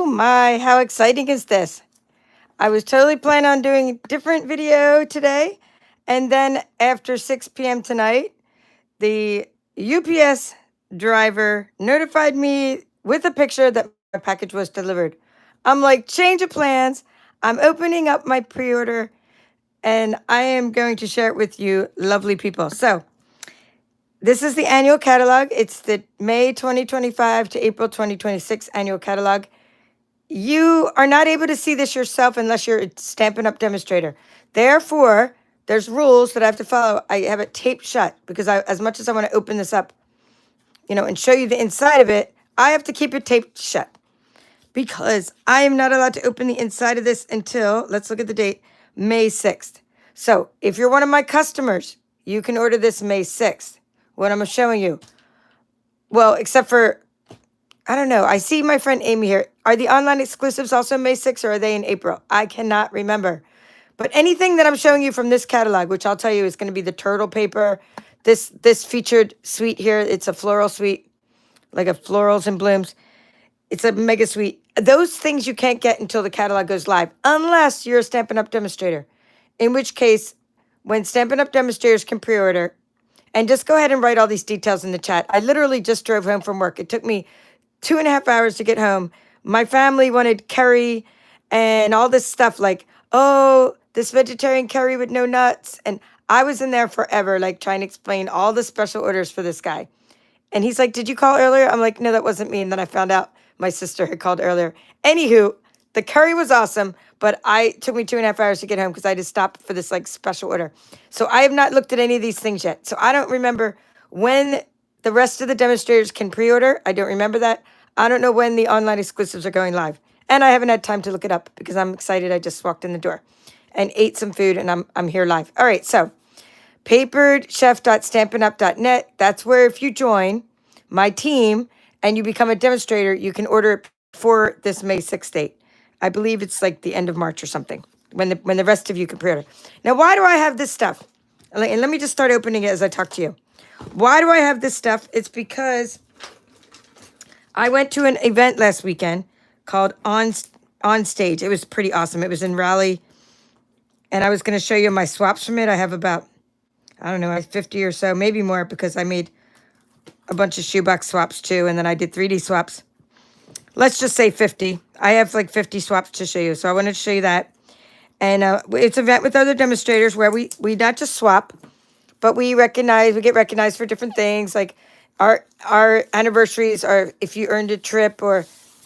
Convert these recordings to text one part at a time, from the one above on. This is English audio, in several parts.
my, how exciting is this? I was totally planning on doing a different video today. And then after 6 p.m. tonight, the UPS driver notified me with a picture that my package was delivered. I'm like, change of plans. I'm opening up my pre-order and I am going to share it with you, lovely people. So this is the annual catalog. It's the May 2025 to April 2026 annual catalog. You are not able to see this yourself unless you're a Stampin' Up! Demonstrator. Therefore, there's rules that I have to follow. I have it taped shut because as much as I want to open this up, and show you the inside of it, I have to keep it taped shut because I am not allowed to open the inside of this until, let's look at the date, May 6th. So if you're one of my customers, you can order this May 6th, what I'm showing you. Well, except for, I don't know. I see my friend Amy here. Are the online exclusives also May 6th or are they in April? I cannot remember. But anything that I'm showing you from this catalog, which I'll tell you is going to be the turtle paper, this featured suite here, it's a floral suite, like a florals and blooms. It's a mega suite. Those things you can't get until the catalog goes live, unless you're a Stampin' Up! Demonstrator. In which case, when Stampin' Up! Demonstrators can pre-order, and just go ahead and write all these details in the chat. I literally just drove home from work. It took me 2.5 hours to get home. My family wanted curry and all this stuff like, oh, this vegetarian curry with no nuts. And I was in there forever, like trying to explain all the special orders for this guy. And he's like, did you call earlier? I'm like, no, that wasn't me. And then I found out my sister had called earlier. Anywho, the curry was awesome, but it took me 2.5 hours to get home because I had to stop for this like special order. So I have not looked at any of these things yet. So I don't remember when the rest of the demonstrators can pre-order. I don't remember that. I don't know when the online exclusives are going live. And I haven't had time to look it up because I'm excited. I just walked in the door and ate some food and I'm here live. All right, so paperedchef.stampinup.net. That's where if you join my team and you become a demonstrator, you can order it for this May 6th date. I believe it's like the end of March or something when the rest of you can pre-order. Now, why do I have this stuff? And let me just start opening it as I talk to you. Why do I have this stuff? It's because I went to an event last weekend called On Stage. It was pretty awesome. It was in Raleigh. And I was going to show you my swaps from it. I have about, I don't know, 50 or so, maybe more, because I made a bunch of shoebox swaps too. And then I did 3D swaps. Let's just say 50. I have like 50 swaps to show you. So I wanted to show you that. And it's an event with other demonstrators where we not just swap, but we get recognized for different things. Like our anniversaries are if you earned a trip or,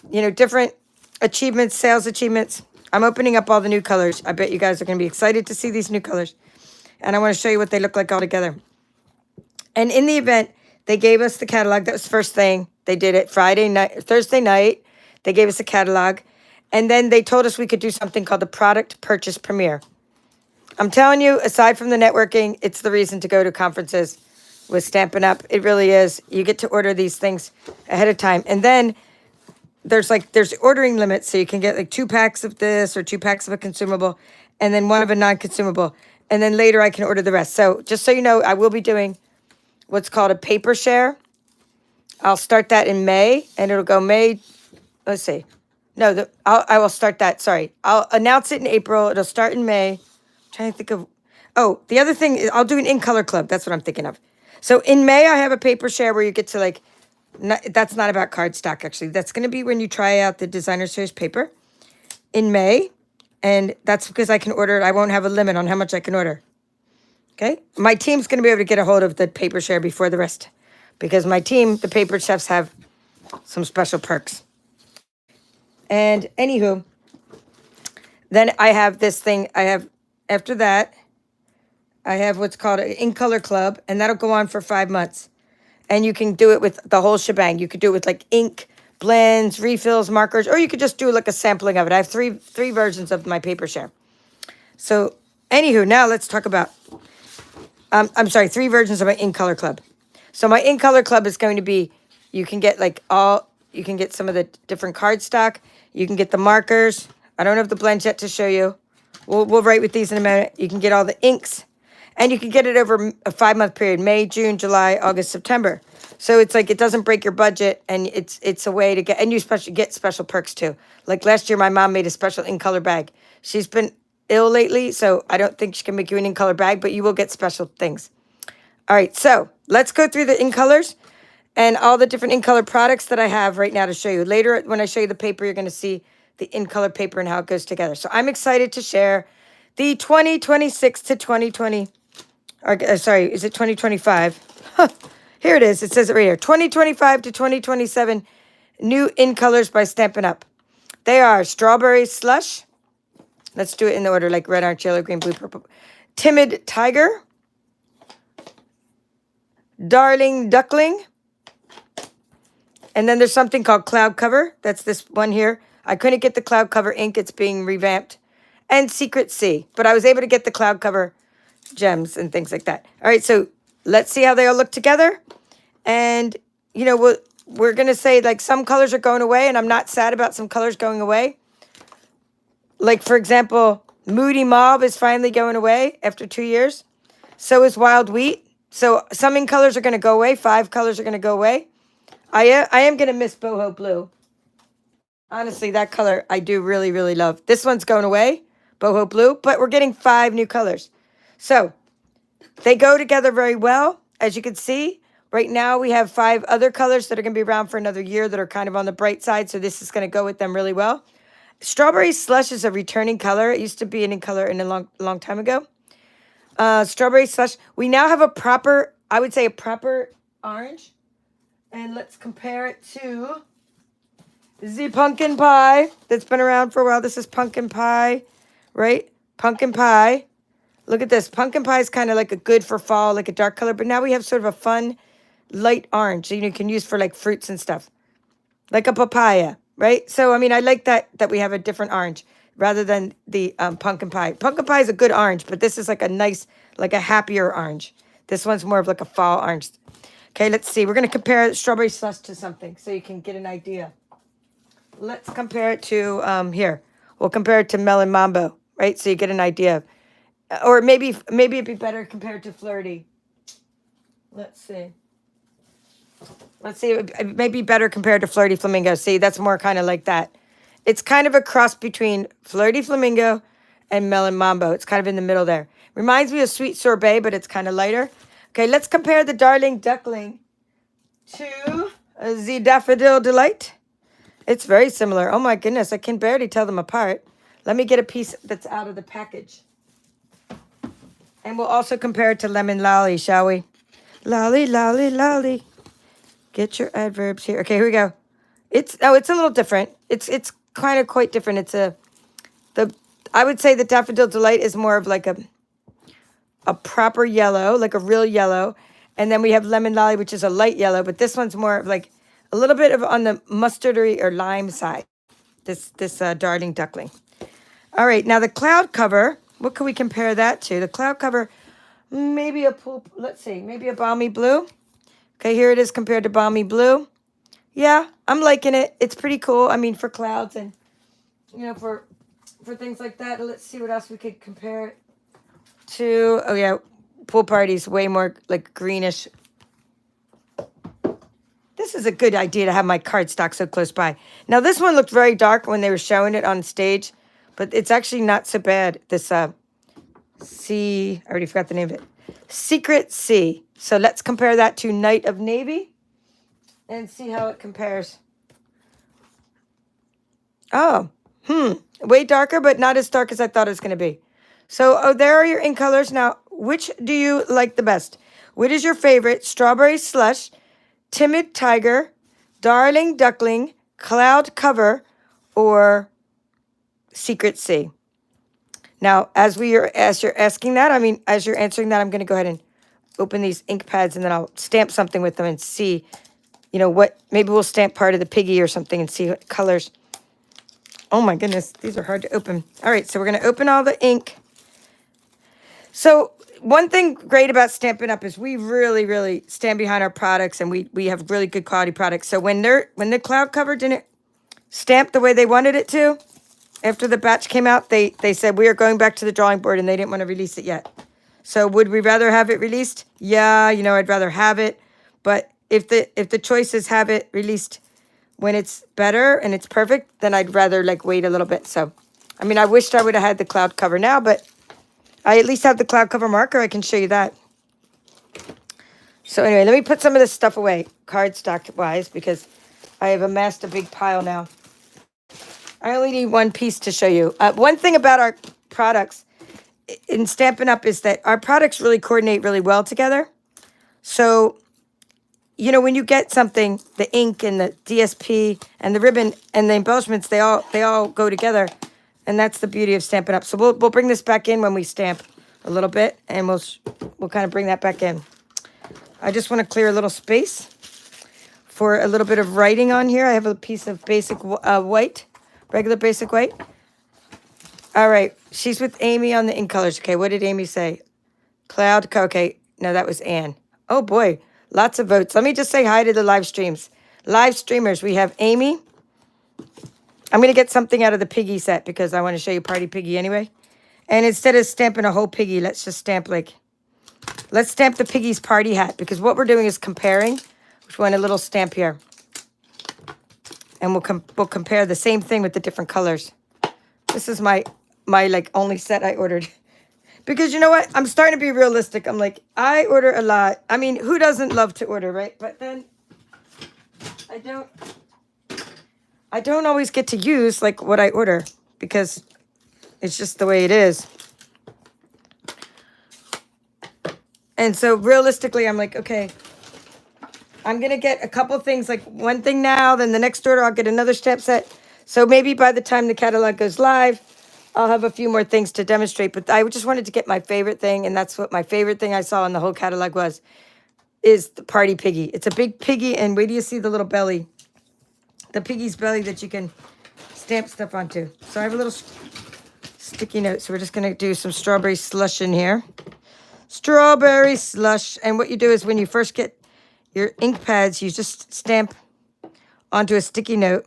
different achievements, sales achievements. I'm opening up all the new colors. I bet you guys are going to be excited to see these new colors. And I want to show you what they look like all together. And in the event, they gave us the catalog. That was the first thing. They did it Thursday night. They gave us a catalog. And then they told us we could do something called the product purchase premiere. I'm telling you, aside from the networking, it's the reason to go to conferences with Stampin' Up. It really is. You get to order these things ahead of time. And then there's ordering limits, so you can get like 2 packs of this or 2 packs of a consumable and then 1 of a non-consumable. And then later I can order the rest. So just so you know, I will be doing what's called a paper share. I'll start that in May and it'll go May, let's see. No, I will start that, sorry. I'll announce it in April. It'll start in May. I'm trying to think of, the other thing is I'll do an in-color club. That's what I'm thinking of. So in May, I have a paper share where you get to that's not about cardstock, actually. That's going to be when you try out the Designer Series paper in May. And that's because I can order it. I won't have a limit on how much I can order. Okay? My team's going to be able to get a hold of the paper share before the rest. Because my team, the paper chefs, have some special perks. And anywho, then I have this thing. After that, I have what's called an in-color club. And that'll go on for 5 months. And you can do it with the whole shebang. You could do it with like ink, blends, refills, markers, or you could just do like a sampling of it. I have three versions of my paper share. So anywho, now let's talk about, 3 versions of my in-color club. So my in-color club is going to be, you can get some of the different cardstock. You can get the markers. I don't have the blends yet to show you. We'll write with these in a minute. You can get all the inks. And you can get it over a 5-month period, May, June, July, August, September. So it's like it doesn't break your budget, and it's a way to get, and you get special perks too. Like last year, my mom made a special in color bag. She's been ill lately, so I don't think she can make you an in color bag, but you will get special things. All right, so let's go through the in colors and all the different in color products that I have right now to show you. Later, when I show you the paper, you're going to see the in color paper and how it goes together. So I'm excited to share the 2026 to 2020, or sorry, is it 2025? Here it is. It says it right here. 2025 to 2027 new in colors by Stampin' Up. They are Strawberry Slush. Let's do it in the order like red, orange, yellow, green, blue, purple. Timid Tiger. Darling Duckling. And then there's something called Cloud Cover. That's this one here. I couldn't get the Cloud Cover ink. It's being revamped. And Secret Sea. But I was able to get the Cloud Cover gems and things like that. All right, so let's see how they all look together. And, you know, we're going to say, like, some colors are going away, and I'm not sad about some colors going away. Like, for example, Moody Mauve is finally going away after 2 years. So is Wild Wheat. So some in colors are going to go away. 5 colors are going to go away. I am going to miss Boho Blue. Honestly, that color I do really, really love. This one's going away, Boho Blue, but we're getting 5 new colors. So they go together very well, as you can see. Right now, we have 5 other colors that are going to be around for another year that are kind of on the bright side, so this is going to go with them really well. Strawberry Slush is a returning color. It used to be an in color in a long time ago. Strawberry Slush. We now have a proper, I would say a proper orange. And let's compare it to the Pumpkin Pie that's been around for a while. This is Pumpkin Pie, right? Pumpkin Pie. Look at this. Pumpkin Pie is kind of like a good for fall, like a dark color. But now we have sort of a fun light orange, you can use for like fruits and stuff, like a papaya, right? So I mean, I like that we have a different orange rather than the pumpkin pie. Pumpkin pie is a good orange, but this is like a nice, like a happier orange. This one's more of like a fall orange. Okay, let's see. We're going to compare Strawberry Slush to something so you can get an idea. Let's compare it to here. We'll compare it to Melon Mambo, right? So you get an idea. Or maybe it'd be better compared to Flirty. Let's see. It may be better compared to Flirty Flamingo. See, that's more kind of like that. It's kind of a cross between Flirty Flamingo and Melon Mambo. It's kind of in the middle there. Reminds me of Sweet Sorbet, but it's kind of lighter. Okay, let's compare the Darling Duckling to the Daffodil Delight. It's very similar. Oh my goodness, I can barely tell them apart. Let me get a piece that's out of the package. And we'll also compare it to Lemon Lolly, shall we? Lolly, lolly, lolly. Get your adverbs here. Okay, here we go. It's a little different. It's kind of quite different. I would say the Daffodil Delight is more of like a proper yellow, like a real yellow. And then we have Lemon Lolly, which is a light yellow, but this one's more of like a little bit of on the mustardy or lime side. This Darling Duckling. All right, now the Cloud Cover, what can we compare that to? The Cloud Cover, maybe maybe a Balmy Blue. Okay, here it is compared to Balmy Blue. Yeah, I'm liking it. It's pretty cool. I mean, for clouds and, you know, for things like that. Let's see what else we could compare it to. Oh, yeah, Pool Party's way more like greenish. This is a good idea to have my cardstock so close by. Now, this one looked very dark when they were showing it on stage, but it's actually not so bad. This I already forgot the name of it. Secret Sea. So let's compare that to Night of Navy and see how it compares. Oh, way darker, but not as dark as I thought it was going to be. So, there are your in colors. Now, which do you like the best? What is your favorite? Strawberry Slush, Timid Tiger, Darling Duckling, Cloud Cover, or Secret Sea? Now, as you're asking that, as you're answering that, I'm going to go ahead and open these ink pads, and then I'll stamp something with them and see, you know, maybe we'll stamp part of the piggy or something and see what colors. Oh my goodness, these are hard to open. All right, so we're going to open all the ink. So one thing great about Stampin' Up! Is we really, really stand behind our products, and we have really good quality products. So when the Cloud Cover didn't stamp the way they wanted it to, after the batch came out, they said we are going back to the drawing board, and they didn't want to release it yet. So would we rather have it released? Yeah, you know, I'd rather have it. But if the choices have it released when it's better and it's perfect, then I'd rather like wait a little bit. So, I mean, I wished I would have had the cloud cover now, but I at least have the cloud cover marker. I can show you that. So anyway, let me put some of this stuff away, cardstock wise, because I have amassed a big pile now. I only need one piece to show you. One thing about our products in Stampin' Up! Is that our products really coordinate really well together. So, you know, when you get something, the ink and the DSP and the ribbon and the embellishments, they all go together. And that's the beauty of Stampin' Up! So we'll bring this back in when we stamp a little bit, and we'll kind of bring that back in. I just want to clear a little space for a little bit of writing on here. I have a piece of basic white, regular basic white. All right, she's with Amy on the ink colors. Okay, what did Amy say? Cloud, okay, no, that was Anne. Oh boy, lots of votes. Let me just say hi to the live streams. Live streamers, we have Amy. I'm going to get something out of the piggy set because I want to show you Party Piggy anyway. And instead of stamping a whole piggy, let's just stamp let's stamp the piggy's party hat, because what we're doing is comparing. Which one? A little stamp here. And we'll compare the same thing with the different colors. This is my like only set I ordered. Because you know what? I'm starting to be realistic. I'm like, I order a lot. I mean, who doesn't love to order, right? But then I don't always get to use like what I order because it's just the way it is. And so realistically, I'm like, okay, I'm going to get a couple things, like one thing now, then the next order, I'll get another stamp set. So maybe by the time the catalog goes live, I'll have a few more things to demonstrate. But I just wanted to get my favorite thing. And that's what my favorite thing I saw in the whole catalog is the Party Piggy. It's a big piggy. And wait till you see the little belly, the piggy's belly that you can stamp stuff onto. So I have a little sticky note. So we're just going to do some strawberry slush in here. Strawberry slush. And what you do is when you first get your ink pads, you just stamp onto a sticky note.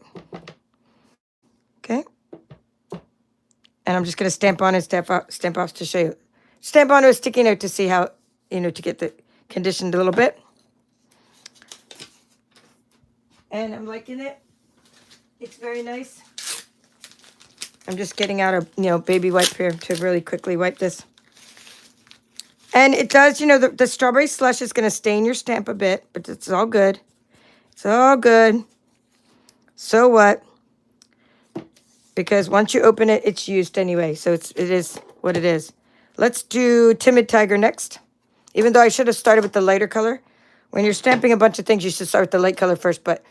Okay. And I'm just going to stamp on and stamp off to show you. Stamp onto a sticky note to see how, you know, to get the conditioned a little bit. And I'm liking it. It's very nice. I'm just getting out a, you know, baby wipe here to really quickly wipe this. And it does, you know, the strawberry slush is going to stain your stamp a bit, but it's all good. It's all good. So what? Because once you open it, it's used anyway. So it is what it is. Let's do Timid Tiger next. Even though I should have started with the lighter color. When you're stamping a bunch of things, you should start with the light color first. But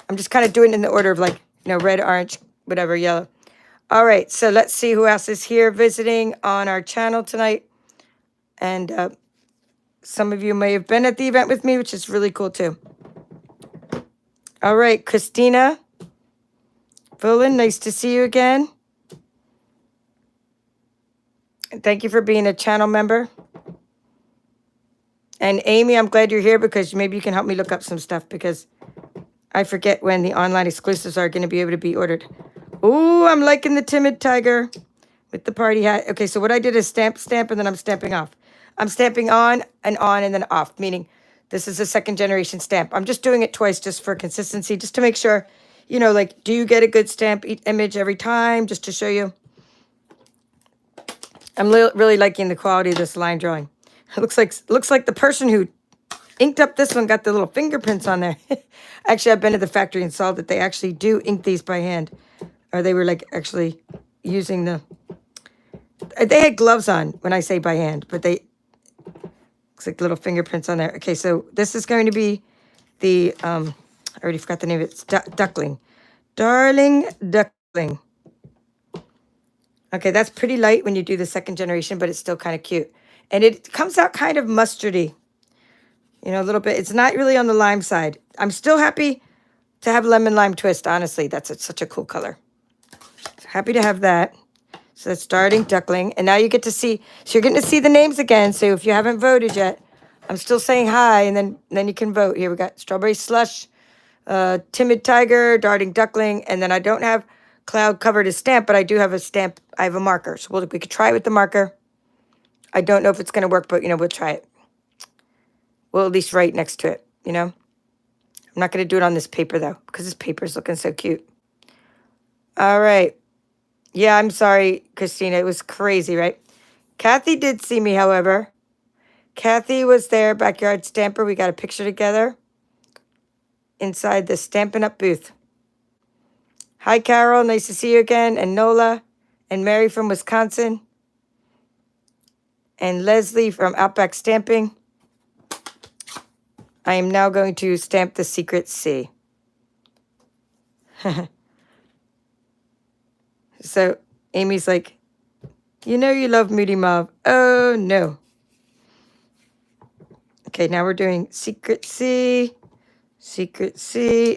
I'm just kind of doing it in the order of like, you know, red, orange, whatever, yellow. All right, so let's see who else is here visiting on our channel tonight. And some of you may have been at the event with me, which is really cool too. All right, Christina Fullen, nice to see you again. And thank you for being a channel member. And Amy, I'm glad you're here because maybe you can help me look up some stuff because I forget when the online exclusives are going to be able to be ordered. Ooh, I'm liking the Timid Tiger with the party hat. Okay, so what I did is stamp, and then I'm stamping off. I'm stamping on, and then off, meaning this is a second generation stamp. I'm just doing it twice just for consistency, just to make sure, you know, like, do you get a good stamp image every time, just to show you. I'm really liking the quality of this line drawing. It looks like the person who inked up this one got the little fingerprints on there. Actually, I've been to the factory and saw that they actually do ink these by hand. Or they were like actually using they had gloves on when I say by hand, but looks like little fingerprints on there. Okay, so this is going to be the, I already forgot the name of it. It's Duckling. Darling Duckling. Okay, that's pretty light when you do the second generation, but it's still kind of cute. And it comes out kind of mustardy. You know, a little bit. It's not really on the lime side. I'm still happy to have lemon lime twist, honestly. That's such a cool color. So happy to have that. So that's Darling Duckling. And now you get to see, so you're getting to see the names again. So if you haven't voted yet, I'm still saying hi, and then you can vote. Here we got Strawberry Slush, Timid Tiger, Darling Duckling, and then I don't have Cloud Covered as stamp, but I do have a stamp. I have a marker. So we could try it with the marker. I don't know if it's going to work, but, you know, we'll try it. We'll at least write next to it, you know. I'm not going to do it on this paper, though, because this paper is looking so cute. All right. Yeah, I'm sorry, Christina. It was crazy, right? Kathy did see me, however. Kathy was there, Backyard Stamper. We got a picture together inside the Stampin' Up booth. Hi, Carol. Nice to see you again. And Nola and Mary from Wisconsin. And Leslie from Outback Stamping. I am now going to stamp the Secret C. So Amy's like, you know you love Moody Mauve. Oh, no. Okay, now we're doing Secret C,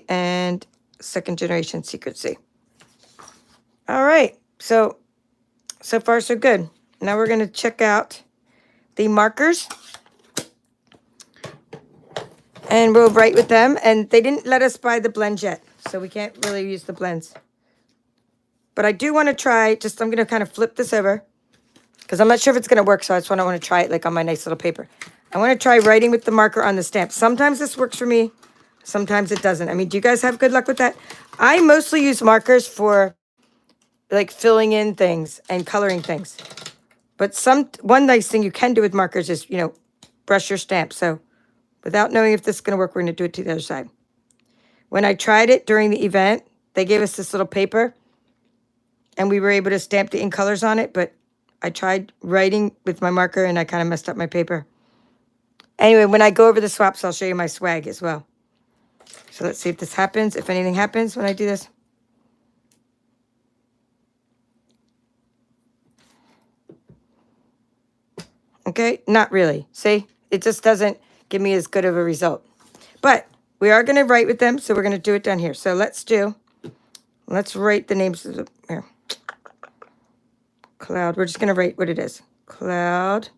and second generation Secret C. All right, so far so good. Now we're going to check out the markers. And we'll write with them. And they didn't let us buy the blends yet, so we can't really use the blends. But I do want to try, I'm going to kind of flip this over, because I'm not sure if it's going to work, so that's why I want to try it like on my nice little paper. I want to try writing with the marker on the stamp. Sometimes this works for me. Sometimes it doesn't. I mean, do you guys have good luck with that? I mostly use markers for like filling in things and coloring things. But one nice thing you can do with markers is, brush your stamp. So without knowing if this is going to work, we're going to do it to the other side. When I tried it during the event, they gave us this little paper and we were able to stamp the ink colors on it. But I tried writing with my marker and I kind of messed up my paper. Anyway, when I go over the swaps, I'll show you my swag as well. So let's see if this happens, if anything happens when I do this. Okay, not really. See, it just doesn't give me as good of a result. But we are going to write with them, so we're going to do it down here. So let's write the names of the, here. Cloud, we're just going to write what it is. Cloud.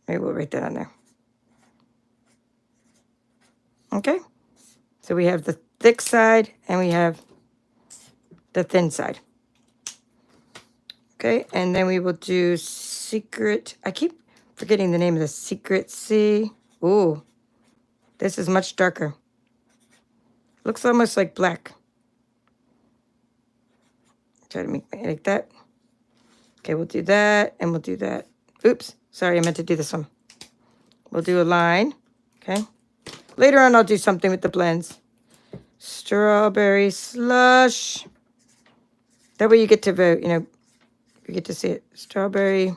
Maybe we'll write that on there. Okay. So we have the thick side and we have the thin side. Okay. And then we will do Secret. I keep forgetting the name of the Secret C. Ooh, this is much darker. Looks almost like black. Try to make it like that. Okay, we'll do that and we'll do that. Oops. Sorry, I meant to do this one. We'll do a line, okay? Later on, I'll do something with the blends. Strawberry slush. That way you get to vote, you get to see it. Strawberry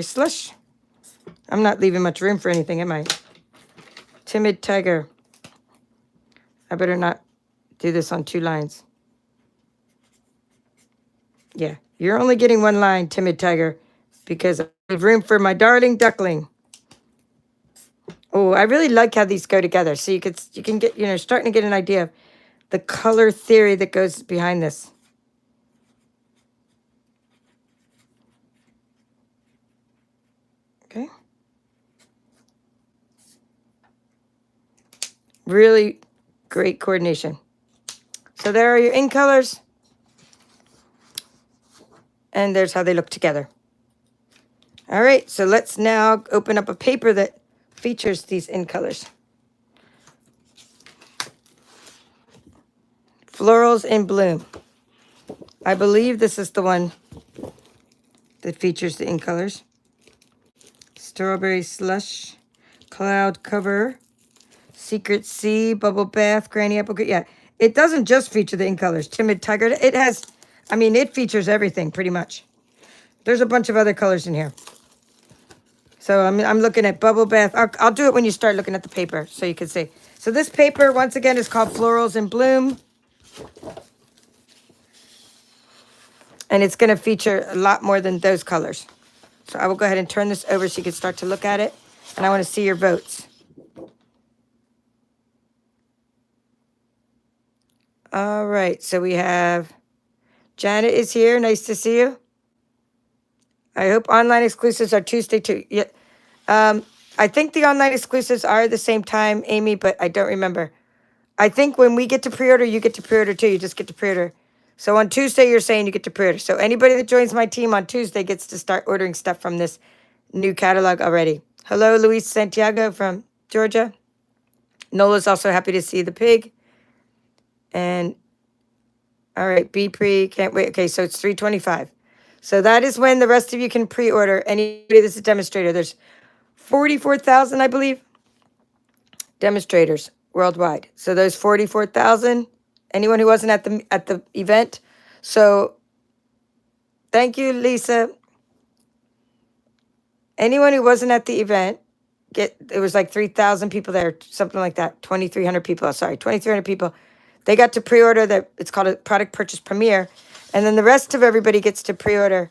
slush. I'm not leaving much room for anything, am I? Timid tiger. I better not do this on 2 lines. Yeah, you're only getting 1 line, Timid Tiger, because I have room for my darling duckling. Oh, I really like how these go together. So you can get, starting to get an idea of the color theory that goes behind this. Okay. Really great coordination. So there are your ink colors. And there's how they look together. All right, so let's now open up a paper that features these ink colors. Florals in Bloom. I believe this is the one that features the ink colors. Strawberry Slush, Cloud Cover, Secret C, Bubble Bath, Granny Apple. Yeah, it doesn't just feature the ink colors. Timid Tiger. It has, it features everything pretty much. There's a bunch of other colors in here. So I'm looking at Bubble Bath. I'll do it when you start looking at the paper so you can see. So this paper, once again, is called Florals in Bloom. And it's going to feature a lot more than those colors. So I will go ahead and turn this over so you can start to look at it. And I want to see your votes. All right. So we have Janet is here. Nice to see you. I hope online exclusives are Tuesday too. Yeah. I think the online exclusives are the same time, Amy, but I don't remember. I think when we get to pre-order, you get to pre-order too. You just get to pre-order So on Tuesday, you're saying you get to pre-order. So anybody that joins my team on Tuesday gets to start ordering stuff from this new catalog already. Hello, Luis Santiago from Georgia. Nola's also happy to see the pig. And all right, be pre, can't wait. Okay, so it's 325. So that is when the rest of you can pre-order. Anybody that's a demonstrator, there's 44,000, I believe, demonstrators worldwide. So those 44,000, anyone who wasn't at the event. So thank you, Lisa. Anyone who wasn't at the event, it was like 3,000 people there, something like that. 2,300 people. Sorry, 2,300 people. They got to pre-order that. It's called a product purchase premiere. And then the rest of everybody gets to pre-order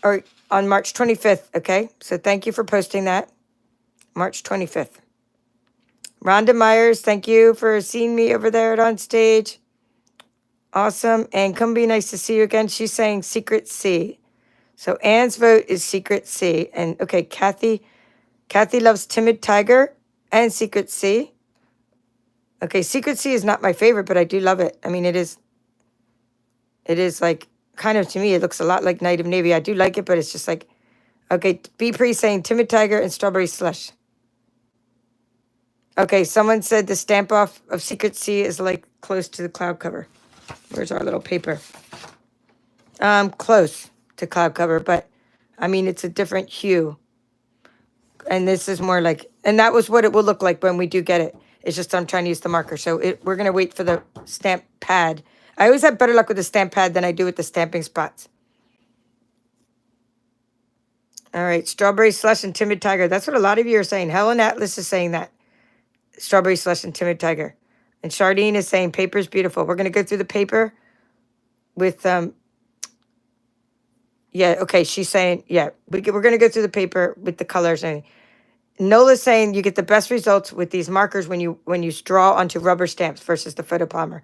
or on March 25th. Okay. So thank you for posting that. March 25th. Rhonda Myers, thank you for seeing me over there at on stage. Awesome. And come be nice to see you again. She's saying Secret C. So Anne's vote is Secret C. And okay, Kathy loves Timid Tiger and Secret C. Okay, Secret C is not my favorite, but I do love it. I mean, it is like, kind of to me, it looks a lot like Night of Navy. I do like it, but it's just like, okay, B Pre saying Timid Tiger and Strawberry Slush. Okay, someone said the stamp off of Secret C is like close to the cloud cover. Where's our little paper? Close to cloud cover, but I mean, it's a different hue. And this is more like, and that was what it will look like when we do get it. It's just I'm trying to use the marker. So we're going to wait for the stamp pad. I always have better luck with the stamp pad than I do with the stamping spots. All right, Strawberry Slush and Timid Tiger. That's what a lot of you are saying. Helen Atlas is saying that. Strawberry Slush and Timid Tiger. And Chardine is saying paper is beautiful. We're going to go through the paper with, yeah, okay, she's saying, yeah, we're going to go through the paper with the colors. And Nola's saying you get the best results with these markers when you draw onto rubber stamps versus the photopolymer.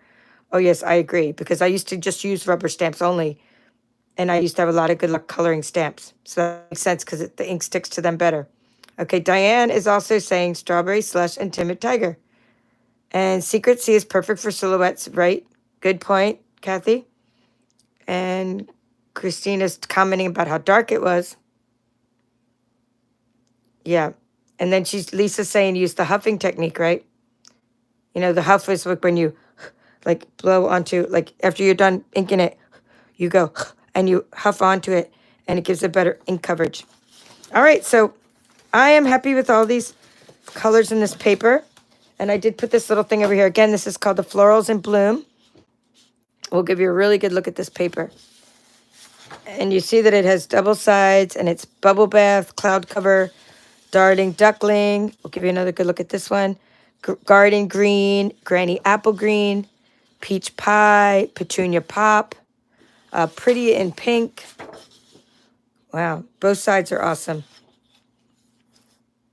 Oh, yes, I agree, because I used to just use rubber stamps only, and I used to have a lot of good luck coloring stamps. So that makes sense because the ink sticks to them better. Okay, Diane is also saying Strawberry Slush and Timid Tiger. And Secret C is perfect for silhouettes, right? Good point, Kathy. And Christina's commenting about how dark it was. Yeah. And then Lisa's saying use the huffing technique, right? You know, the huff is when you like blow onto, like after you're done inking it, you go and you huff onto it and it gives a better ink coverage. All right, so I am happy with all these colors in this paper. And I did put this little thing over here. Again, this is called the Florals in Bloom. We'll give you a really good look at this paper. And you see that it has double sides and it's bubble bath, cloud cover, darting duckling. We'll give you another good look at this one. Garden green, granny apple green, peach pie, petunia pop, pretty in pink. Wow, both sides are awesome.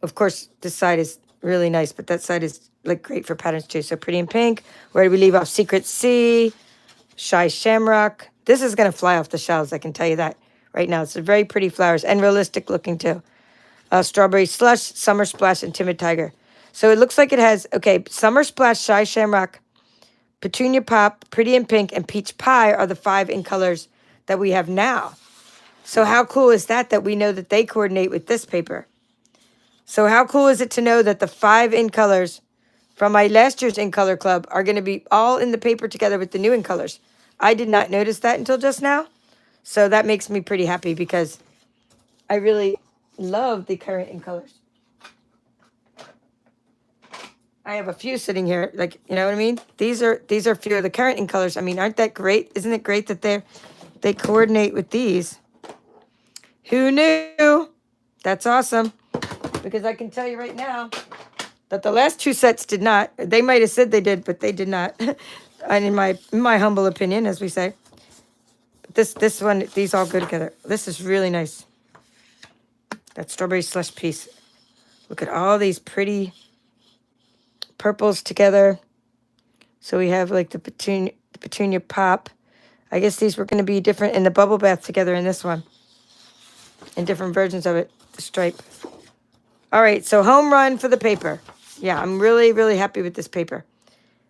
Of course, this side is really nice, but that side is like great for patterns too. So pretty in pink. Where do we leave off? Secret C, Shy Shamrock. This is going to fly off the shelves, I can tell you that right now. It's a very pretty flowers and realistic looking too. Strawberry Slush, Summer Splash, and Timid Tiger. So it looks like it has, okay, Summer Splash, Shy Shamrock, Petunia Pop, Pretty in Pink, and Peach Pie are the 5 in colors that we have now. So how cool is that we know that they coordinate with this paper? So how cool is it to know that the 5 in colors from my last year's in color club are going to be all in the paper together with the new in colors? I did not notice that until just now. So that makes me pretty happy because I really love the current in colors. I have a few sitting here, like, you know what I mean? These are a few of the current in colors. I mean, aren't that great? Isn't it great that they coordinate with these? Who knew? That's awesome. Because I can tell you right now that the last 2 sets did not. They might have said they did, but they did not. And in my humble opinion, as we say. This one, these all go together. This is really nice. That Strawberry Slush piece. Look at all these pretty purples together. So we have like the petunia pop. I guess these were going to be different in the bubble bath together in this one. In different versions of it, the stripe. All right, so home run for the paper. Yeah, I'm really, really happy with this paper.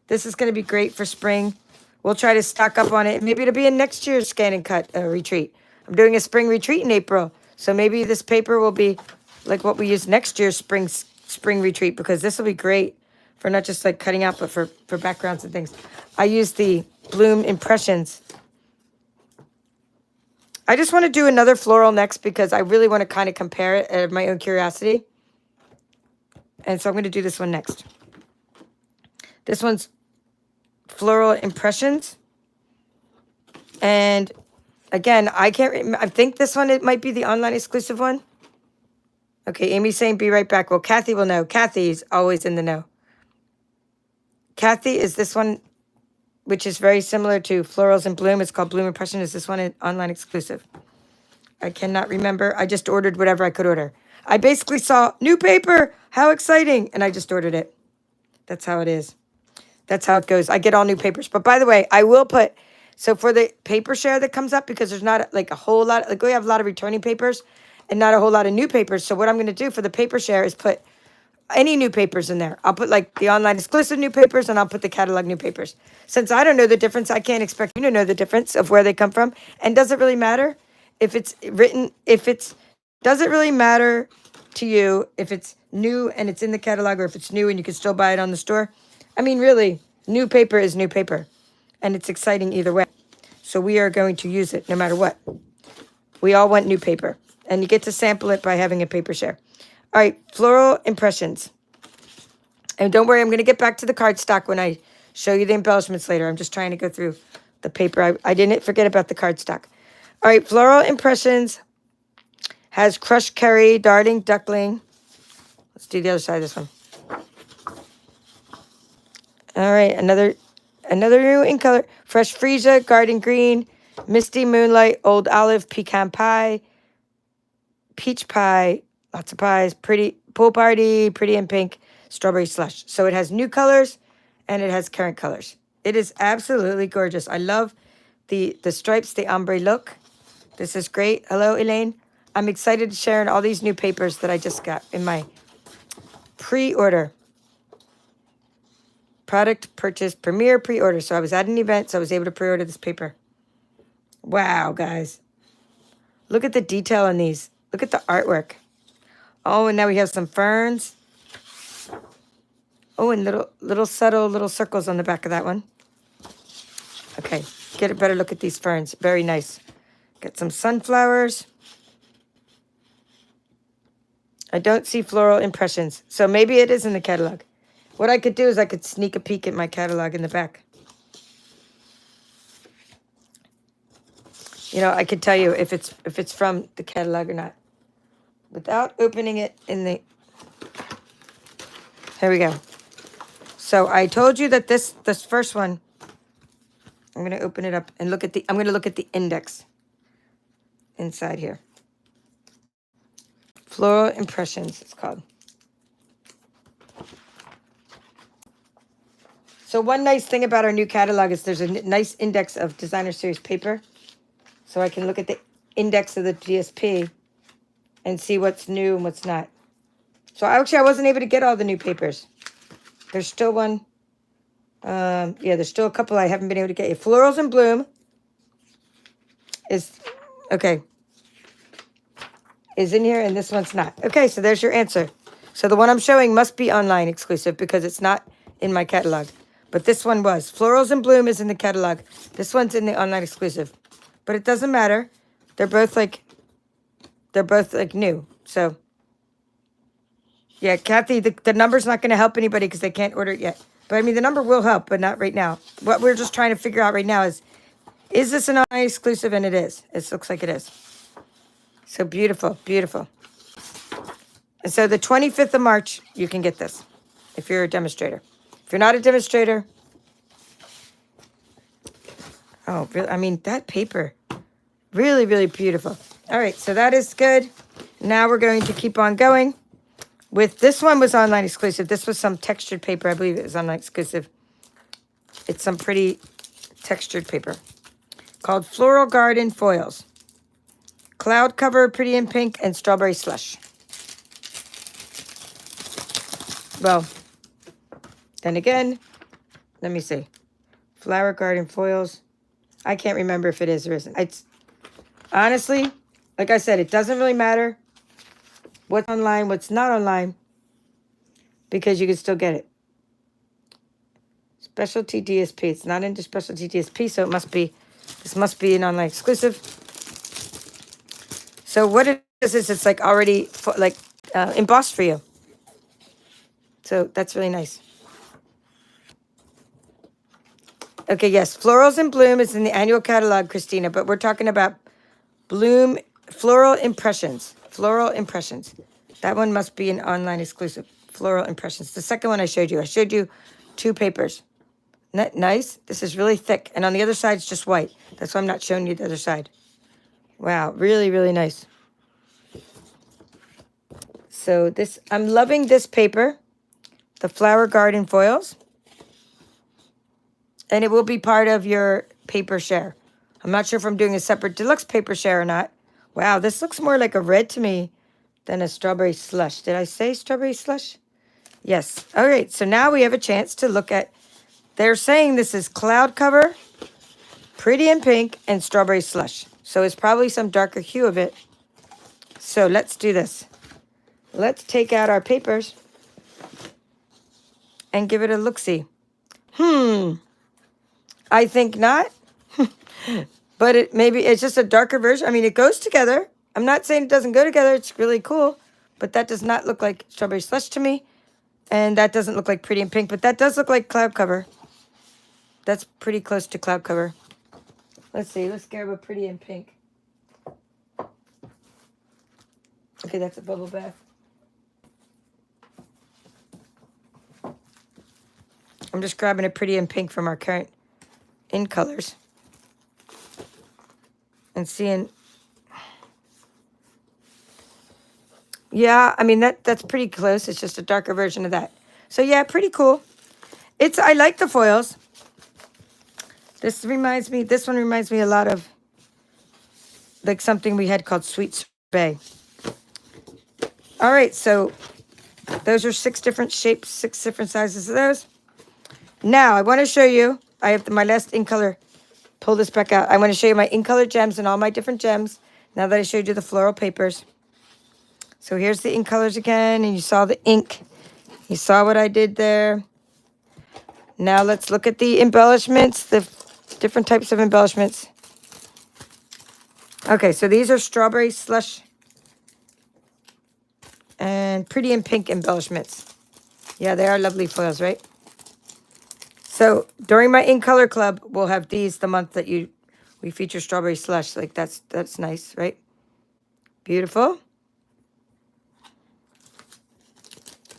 This is going to be great for spring. We'll try to stock up on it. Maybe it'll be in next year's Scan and Cut retreat. I'm doing a spring retreat in April. So maybe this paper will be like what we use next year's spring retreat, because this will be great for not just like cutting out, but for backgrounds and things. I use the Bloom Impressions. I just want to do another floral next because I really want to kind of compare it out of my own curiosity. And so I'm going to do this one next. This one's Floral Impressions. And again, I can't remember. I think this one, it might be the online exclusive one. Okay, Amy's saying be right back. Well, Kathy will know. Kathy's always in the know. Kathy, is this one, which is very similar to Florals in Bloom. It's called Bloom Impression. Is this one an online exclusive? I cannot remember. I just ordered whatever I could order. I basically saw new paper. How exciting. And I just ordered it. That's how it is. That's how it goes. I get all new papers. But by the way, I will put, so for the paper share that comes up, because there's not like a whole lot, like we have a lot of returning papers and not a whole lot of new papers. So what I'm going to do for the paper share is put any new papers in there. I'll put like the online exclusive new papers, and I'll put the catalog new papers. Since I don't know the difference, I can't expect you to know the difference of where they come from. And does it really matter if it's written, does it really matter to you if it's new and it's in the catalog, or if it's new and you can still buy it on the store? I mean, really, new paper is new paper, and it's exciting either way. So we are going to use it no matter what. We all want new paper, and you get to sample it by having a paper share. All right, Floral Impressions. And don't worry, I'm going to get back to the cardstock when I show you the embellishments later. I'm just trying to go through the paper. I didn't forget about the cardstock. All right, Floral Impressions has crushed curry, darting duckling. Let's do the other side of this one. All right, another new in color. Fresh freesia, garden green, misty moonlight, old olive, pecan pie, peach pie, lots of pies, pretty pool party, pretty in pink, strawberry slush. So it has new colors and it has current colors. It is absolutely gorgeous. I love the stripes, the ombre look. This is great. Hello, Elaine. I'm excited to share all these new papers that I just got in my pre-order. Product purchase, premiere pre-order. So I was at an event, so I was able to pre-order this paper. Wow, guys. Look at the detail on these. Look at the artwork. Oh, and now we have some ferns. Oh, and little subtle little circles on the back of that one. Okay, get a better look at these ferns. Very nice. Got some sunflowers. I don't see Floral Impressions, so maybe it is in the catalog. What I could do is I could sneak a peek at my catalog in the back. You know, I could tell you if it's from the catalog or not, without opening it in the. Here we go. So I told you that this first one, I'm going to open it up and look at I'm going to look at the index inside here. Floral Impressions, it's called. So one nice thing about our new catalog is there's a nice index of designer series paper. So I can look at the index of the DSP and see what's new and what's not. So actually I wasn't able to get all the new papers. There's still one. Yeah, there's still a couple I haven't been able to get. Florals in Bloom is, okay, is in here, and this one's not. Okay, so there's your answer. So the one I'm showing must be online exclusive because it's not in my catalog. But this one was. Florals in Bloom is in the catalog. This one's in the online exclusive. But it doesn't matter. They're both like new. So yeah, Kathy, the number's not going to help anybody because they can't order it yet. But I mean, the number will help, but not right now. What we're just trying to figure out right now is this an online exclusive? And it is. It looks like it is. So beautiful, beautiful. And so the 25th of March, you can get this if you're a demonstrator. If you're not a demonstrator, oh, really? I mean, that paper, really, really beautiful. All right, so that is good. Now we're going to keep on going. With this one was online exclusive. This was some textured paper. I believe it was online exclusive. It's some pretty textured paper called Floral Garden Foils. Cloud cover, pretty in pink, and strawberry slush. Well, then again, let me see. Flower Garden foils. I can't remember if it is or isn't. It's honestly, like I said, it doesn't really matter what's online, what's not online, because you can still get it. Specialty DSP. It's not into specialty DSP, so this must be an online exclusive. So what it is it's like already embossed for you. So that's really nice. Okay, yes, Florals in Bloom is in the annual catalog, Christina, but we're talking about Bloom Floral Impressions. Floral Impressions. That one must be an online exclusive. Floral Impressions. The second one I showed you 2 papers. Isn't that nice? This is really thick, and on the other side it's just white. That's why I'm not showing you the other side. Wow, really, really nice. So this, I'm loving this paper, the Flower Garden foils. And it will be part of your paper share. I'm not sure if I'm doing a separate deluxe paper share or not. Wow, this looks more like a red to me than a strawberry slush. Did I say strawberry slush? Yes. All right, so now we have a chance to look at, they're saying this is cloud cover, pretty in pink, and strawberry slush. So it's probably some darker hue of it. So let's do this. Let's take out our papers and give it a look-see. I think not, but maybe it's just a darker version. I mean, it goes together. I'm not saying it doesn't go together. It's really cool, but that does not look like strawberry slush to me. And that doesn't look like pretty in pink, but that does look like cloud cover. That's pretty close to cloud cover. Let's see. Let's grab a pretty in pink. Okay, that's a bubble bath. I'm just grabbing a pretty in pink from our current in colors and seeing. Yeah, I mean that's pretty close. It's just a darker version of that. So yeah, pretty cool. I like the foils. This one reminds me a lot of like something we had called Sweet Sorbet. All right, so those are 6 different shapes, 6 different sizes of those. Now I want to show you, I have my last in color. Pull this back out. I want to show you my in color gems and all my different gems. Now that I showed you the floral papers. So here's the in colors again, and you saw the ink. You saw what I did there. Now let's look at the embellishments, the different types of embellishments. Okay, so these are strawberry slush and pretty in pink embellishments. Yeah, they are lovely foils, right? So during my in color club, we'll have these the month that we feature strawberry slush. Like that's nice, right? Beautiful.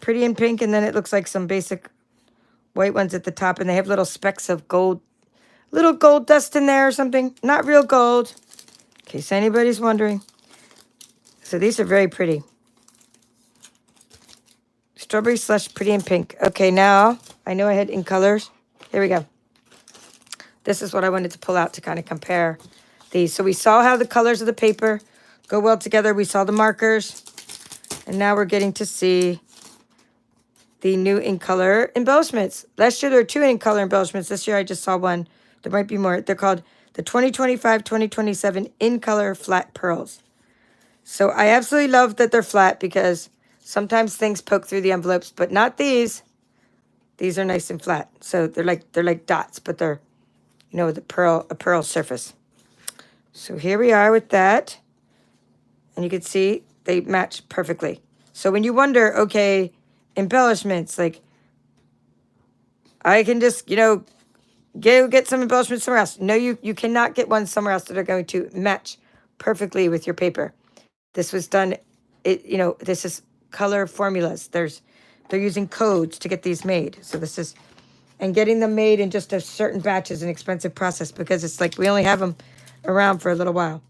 Pretty in pink, and then it looks like some basic white ones at the top, and they have little specks of gold, little gold dust in there or something. Not real gold, in case anybody's wondering. So these are very pretty. Strawberry slush, pretty in pink. Okay, now I know I had in colors. Here we go. This is what I wanted to pull out to kind of compare these. So we saw how the colors of the paper go well together. We saw the markers, and now we're getting to see the new in color embellishments. Last year there were 2 in color embellishments. This year I just saw one. There might be more. They're called the 2025-2027 in color flat pearls. So I absolutely love that they're flat because sometimes things poke through the envelopes, but not these. These are nice and flat. So they're like dots, but they're, a pearl surface. So here we are with that. And you can see they match perfectly. So when you wonder, okay, embellishments, like I can just, get some embellishments somewhere else. No, you cannot get one somewhere else that are going to match perfectly with your paper. This was done, this is color formulas. They're using codes to get these made. So and getting them made in just a certain batch is an expensive process because it's like we only have them around for a little while.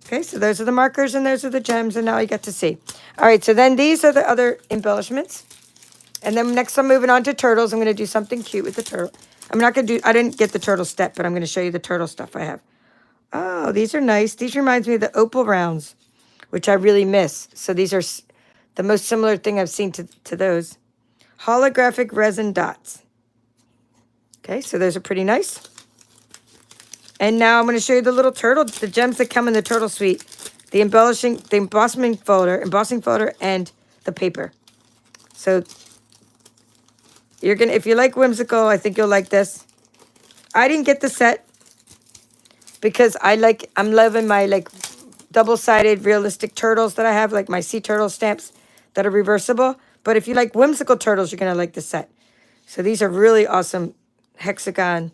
Okay, so those are the markers and those are the gems, and now you get to see. All right, so then these are the other embellishments. And then next I'm moving on to turtles. I'm going to do something cute with the turtle. I didn't get the turtle step, but I'm going to show you the turtle stuff I have. Oh, these are nice. These reminds me of the opal rounds, which I really miss. So these are the most similar thing I've seen to those. Holographic resin dots. Okay, so those are pretty nice. And now I'm going to show you the little turtle, the gems that come in the turtle suite, the embossing folder, and the paper. So you're gonna, if you like whimsical, I think you'll like this. I didn't get the set because I'm loving my like double-sided realistic turtles that I have, like my sea turtle stamps that are reversible. But if you like whimsical turtles, you're gonna like the set. So these are really awesome hexagon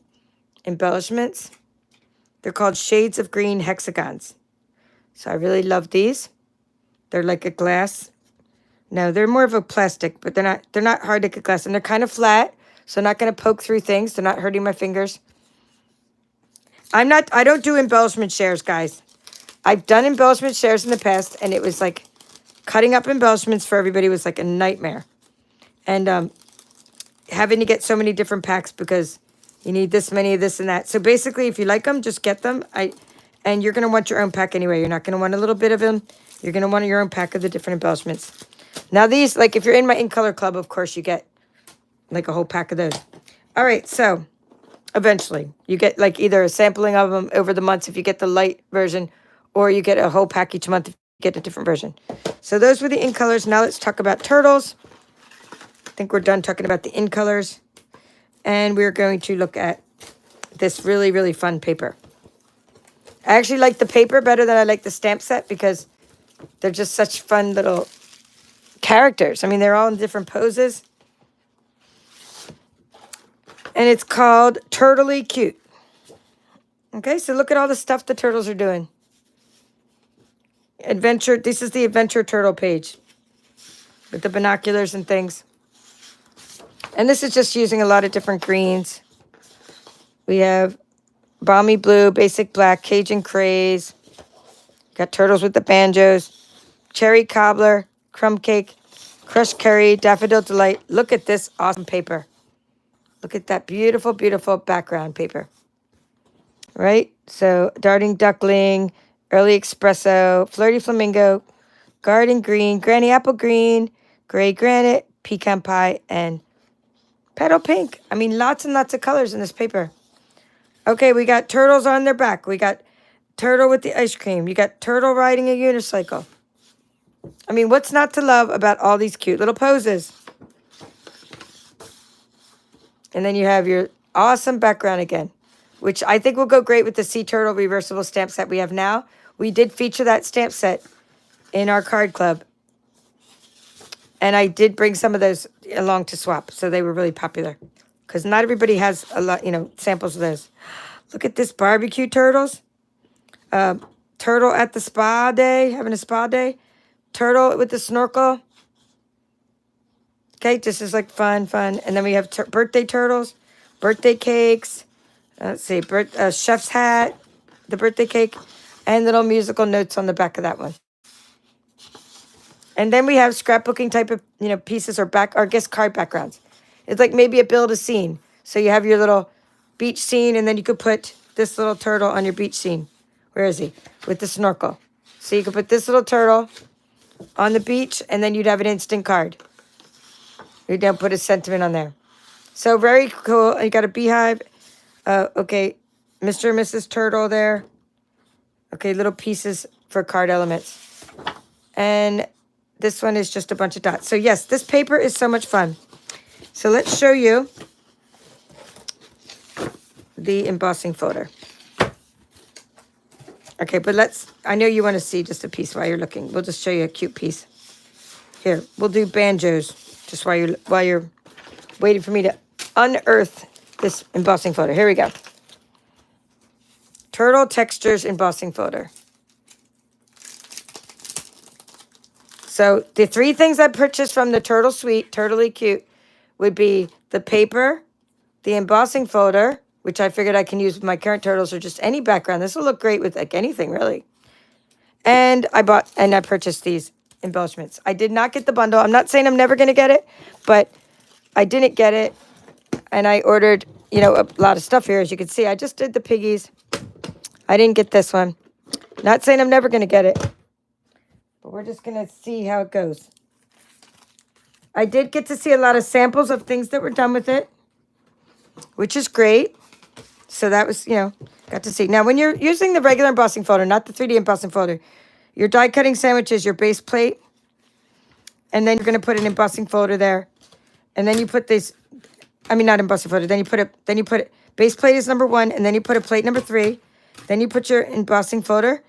embellishments. They're called Shades of Green Hexagons. So I really love these. They're like a glass. No, they're more of a plastic, but they're not hard to get glass, and they're kind of flat, so I'm not going to poke through things. They're not hurting my fingers. I don't do embellishment shares, guys. I've done embellishment shares in the past, and it was like cutting up embellishments for everybody was like a nightmare. And having to get so many different packs because you need this many of this and that. So basically, if you like them, just get them. And you're going to want your own pack anyway. You're not going to want a little bit of them. You're going to want your own pack of the different embellishments. Now these, like if you're in my In Color Club, of course you get like a whole pack of those. All right, so eventually you get like either a sampling of them over the months if you get the light version, or you get a whole pack each month if you get a different version. So those were the In Colors. Now let's talk about turtles. I think we're done talking about the In Colors. And we're going to look at this really, really fun paper. I actually like the paper better than I like the stamp set because they're just such fun little characters. I mean, they're all in different poses. And it's called Turtly Cute. Okay, so look at all the stuff the turtles are doing. Adventure, this is the Adventure Turtle page with the binoculars and things. And this is just using a lot of different greens. We have Balmy Blue, Basic Black, Cajun Craze. Got turtles with the banjos. Cherry Cobbler, Crumb Cake, Crushed Curry, Daffodil Delight. Look at this awesome paper. Look at that beautiful, beautiful background paper. Right? So, Darting Duckling, Early Espresso, Flirty Flamingo, Garden Green, Granny Apple Green, Gray Granite, Pecan Pie, and Petal Pink. I mean, lots and lots of colors in this paper. Okay, we got turtles on their back. We got turtle with the ice cream. You got turtle riding a unicycle. I mean, what's not to love about all these cute little poses? And then you have your awesome background again, which I think will go great with the Sea Turtle reversible stamp set we have now. We did feature that stamp set in our card club. And I did bring some of those along to swap, so they were really popular. Because not everybody has a lot, samples of those. Look at this barbecue turtles. Turtle at the spa day, having a spa day. Turtle with the snorkel. Okay, this is like fun. And then we have birthday turtles, birthday cakes. Let's see, chef's hat, the birthday cake, and little musical notes on the back of that one. And then we have scrapbooking type of, pieces or guest card backgrounds. It's like maybe a build a scene. So you have your little beach scene, and then you could put this little turtle on your beach scene. Where is he? With the snorkel. So you could put this little turtle on the beach, and then you'd have an instant card. You don't put a sentiment on there. So very cool. You got a beehive. Okay, Mr. and Mrs. Turtle there. Okay, little pieces for card elements. And this one is just a bunch of dots. So yes, this paper is so much fun. So let's show you the embossing folder. Okay, but I know you want to see just a piece while you're looking. We'll just show you a cute piece. Here, we'll do banjos just while you're waiting for me to unearth this embossing folder. Here we go. Turtle Textures embossing folder. So the 3 things I purchased from the Turtle Suite, Turtly Cute, would be the paper, the embossing folder, which I figured I can use with my current turtles or just any background. This will look great with like anything, really. And I purchased these embellishments. I did not get the bundle. I'm not saying I'm never going to get it, but I didn't get it. And I ordered, a lot of stuff here. As you can see, I just did the piggies. I didn't get this one. Not saying I'm never going to get it, but we're just going to see how it goes. I did get to see a lot of samples of things that were done with it. which is great. So that was, got to see. Now, when you're using the regular embossing folder, not the 3D embossing folder, your die cutting sandwich is your base plate. And then you're going to put an embossing folder there. And then you put this, not embossing folder. Then you put it, base plate is number 1. And then you put a plate number 3. Then you put your embossing folder.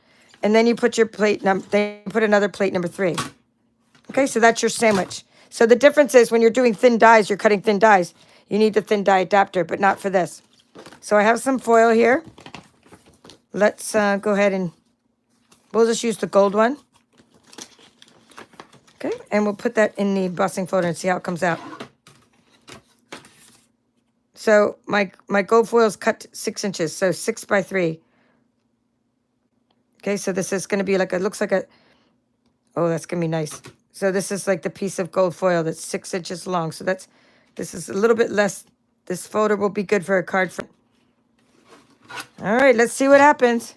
And then you put your plate, then you put another plate number 3. Okay, so that's your sandwich. So the difference is when you're doing thin dies, you're cutting thin dies, you need the thin die adapter, but not for this. So I have some foil here. Let's go ahead and we'll just use the gold one. Okay, and we'll put that in the embossing folder and see how it comes out. So my gold foil is cut 6 inches, so 6 by 3. Okay, so this is going to be like, it looks like oh, that's going to be nice. So this is like the piece of gold foil that's 6 inches long. So this is a little bit less. This folder will be good for a card front. All right, let's see what happens.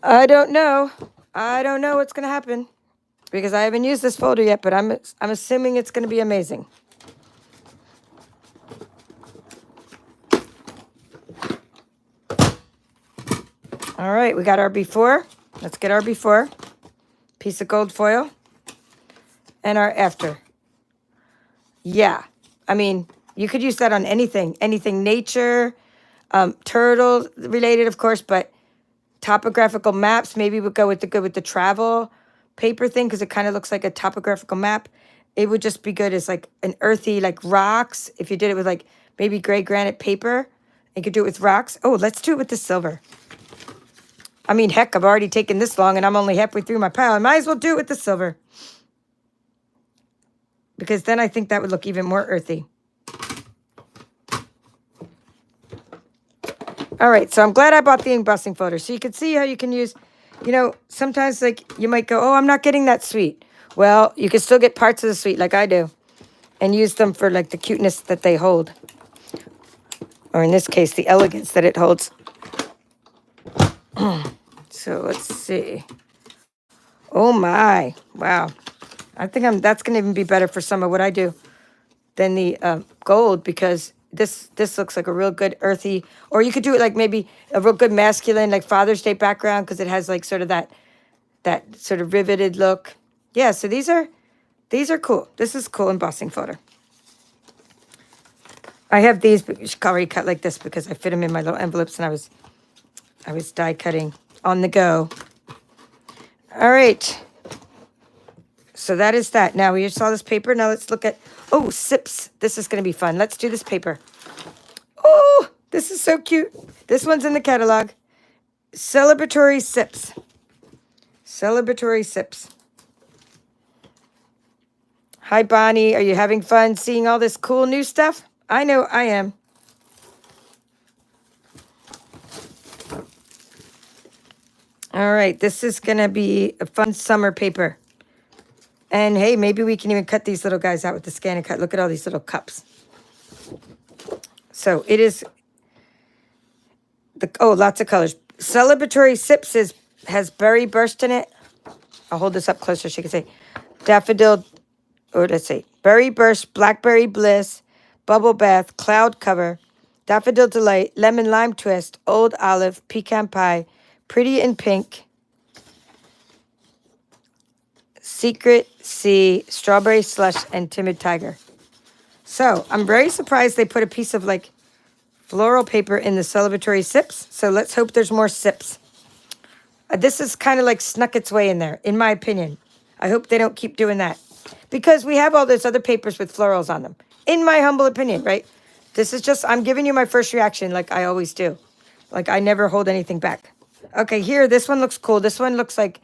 I don't know. I don't know what's going to happen because I haven't used this folder yet, but I'm assuming it's going to be amazing. All right, we got our before. Let's get our before. Piece of gold foil. And our after. Yeah, you could use that on anything nature, turtle related, of course, but topographical maps maybe would go with the travel paper thing because it kind of looks like a topographical map. It would just be good as like an earthy, like rocks. If you did it with like maybe gray granite paper, you could do it with rocks. Oh, let's do it with the silver. Heck, I've already taken this long and I'm only halfway through my pile. I might as well do it with the silver. Because then I think that would look even more earthy. All right, so I'm glad I bought the embossing folder. So you can see how you can use, sometimes like you might go, oh, I'm not getting that sweet. Well, you can still get parts of the sweet like I do and use them for like the cuteness that they hold. Or in this case, the elegance that it holds. So let's see. Oh my, wow. I think that's going to even be better for some of what I do than the gold because this looks like a real good earthy, or you could do it like maybe a real good masculine, like Father's Day background because it has like sort of that sort of riveted look. Yeah, so these are cool. This is cool embossing folder. I have these, but you should already cut like this because I fit them in my little envelopes and I was die cutting on the go. All right. So that is that. Now we just saw this paper. Now let's look at, oh, sips. This is going to be fun. Let's do this paper. Oh, this is so cute. This one's in the catalog. Celebratory sips. Celebratory sips. Hi, Bonnie. Are you having fun seeing all this cool new stuff? I know I am. All right. This is going to be a fun summer paper. And hey, maybe we can even cut these little guys out with the scan and cut. Look at all these little cups. So it is, lots of colors. Celebratory Sips has berry burst in it. I'll hold this up closer so you can see. Daffodil, or let's see. Berry burst, blackberry bliss, bubble bath, cloud cover, daffodil delight, lemon lime twist, old olive, pecan pie, pretty in pink, secret sea, strawberry slush, and timid tiger. So I'm very surprised they put a piece of like floral paper in the celebratory sips. So let's hope there's more sips. This is kind of like snuck its way in there, in my opinion. I hope they don't keep doing that. Because we have all those other papers with florals on them. In my humble opinion, right? This is just, I'm giving you my first reaction like I always do. Like I never hold anything back. Okay, here, this one looks cool. This one looks like,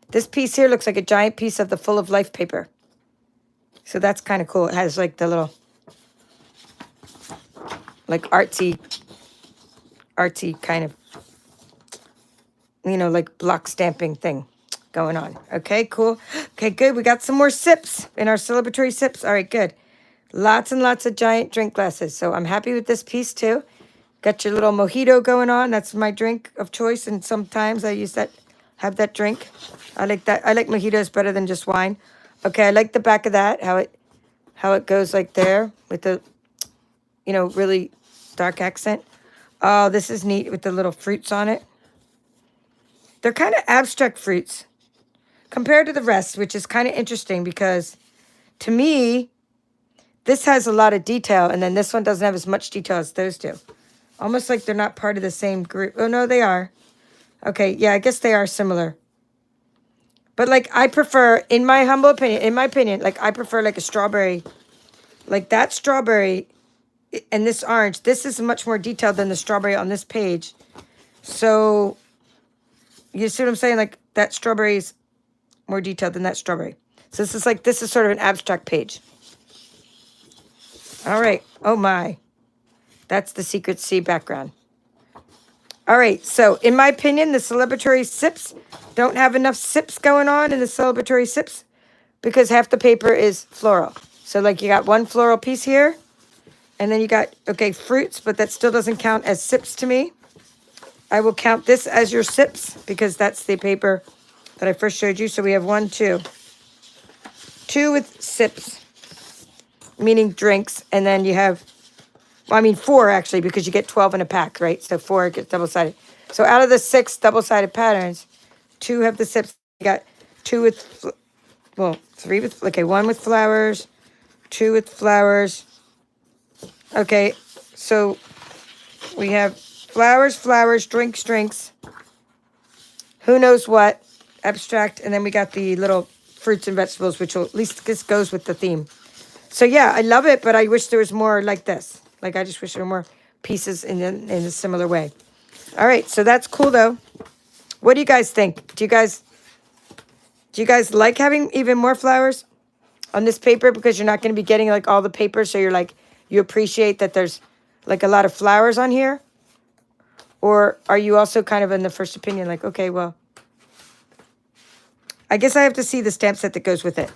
this piece here looks like a giant piece of the Full of Life paper. So that's kind of cool. It has like the little, like artsy kind of, like block stamping thing going on. Okay, cool. Okay, good. We got some more sips in our celebratory sips. All right, good. Lots and lots of giant drink glasses. So I'm happy with this piece too. Got your little mojito going on. That's my drink of choice. And sometimes I use that, have that drink. I like that. I like mojitos better than just wine. Okay, I like the back of that, how it goes like there with the you know, really dark accent. Oh, this is neat with the little fruits on it. They're kind of abstract fruits compared to the rest, which is kind of interesting because to me, this has a lot of detail, and then this one doesn't have as much detail as those do. Almost like they're not part of the same group. Oh, no, they are. Okay, yeah, I guess they are similar. But, like, I prefer, in my humble opinion, like, I prefer, like, a strawberry. Like, that strawberry and this orange, this is much more detailed than the strawberry on this page. So, you see what I'm saying? Like, that strawberry is more detailed than that strawberry. So, this is sort of an abstract page. All right. Oh, my. That's the Secret C background. All right, so in my opinion, the celebratory sips don't have enough sips going on in the celebratory sips because half the paper is floral. So like you got one floral piece here, and then you got, okay, fruits, but that still doesn't count as sips to me. I will count this as your sips because that's the paper that I first showed you. So we have 1, 2. 2 with sips, meaning drinks, and then you have, well, I mean 4 actually, because you get 12 in a pack, right? So 4 gets double-sided. So out of the 6 double-sided patterns, 2 have the sips. You got 2 with, well, 3 with, okay, 1 with flowers, 2 with flowers. Okay, so we have flowers, flowers, drinks, drinks. Who knows what, abstract, and then we got the little fruits and vegetables, which will, at least this goes with the theme. So yeah, I love it, but I wish there was more like this. Like, I just wish there were more pieces in a similar way. All right, so that's cool, though. What do you guys think? Do you guys like having even more flowers on this paper because you're not going to be getting, like, all the paper, so you're, like, you appreciate that there's, like, a lot of flowers on here? Or are you also kind of in the first opinion, like, okay, well, I guess I have to see the stamp set that goes with it.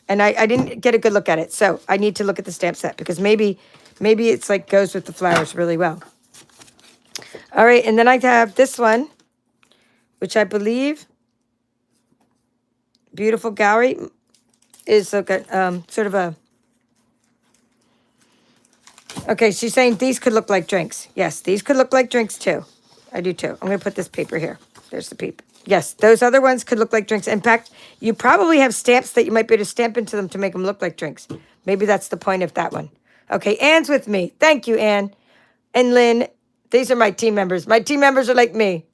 And I didn't get a good look at it, so I need to look at the stamp set because maybe it's like goes with the flowers really well. All right, and then I have this one, which I believe, Beautiful Gallery, is like a, sort of a, okay, she's saying these could look like drinks. Yes, these could look like drinks too. I do too. I'm going to put this paper here. There's the paper. Yes, those other ones could look like drinks. In fact, you probably have stamps that you might be able to stamp into them to make them look like drinks. Maybe that's the point of that one. Okay, Anne's with me. Thank you, Anne. And Lynn, these are my team members. My team members are like me.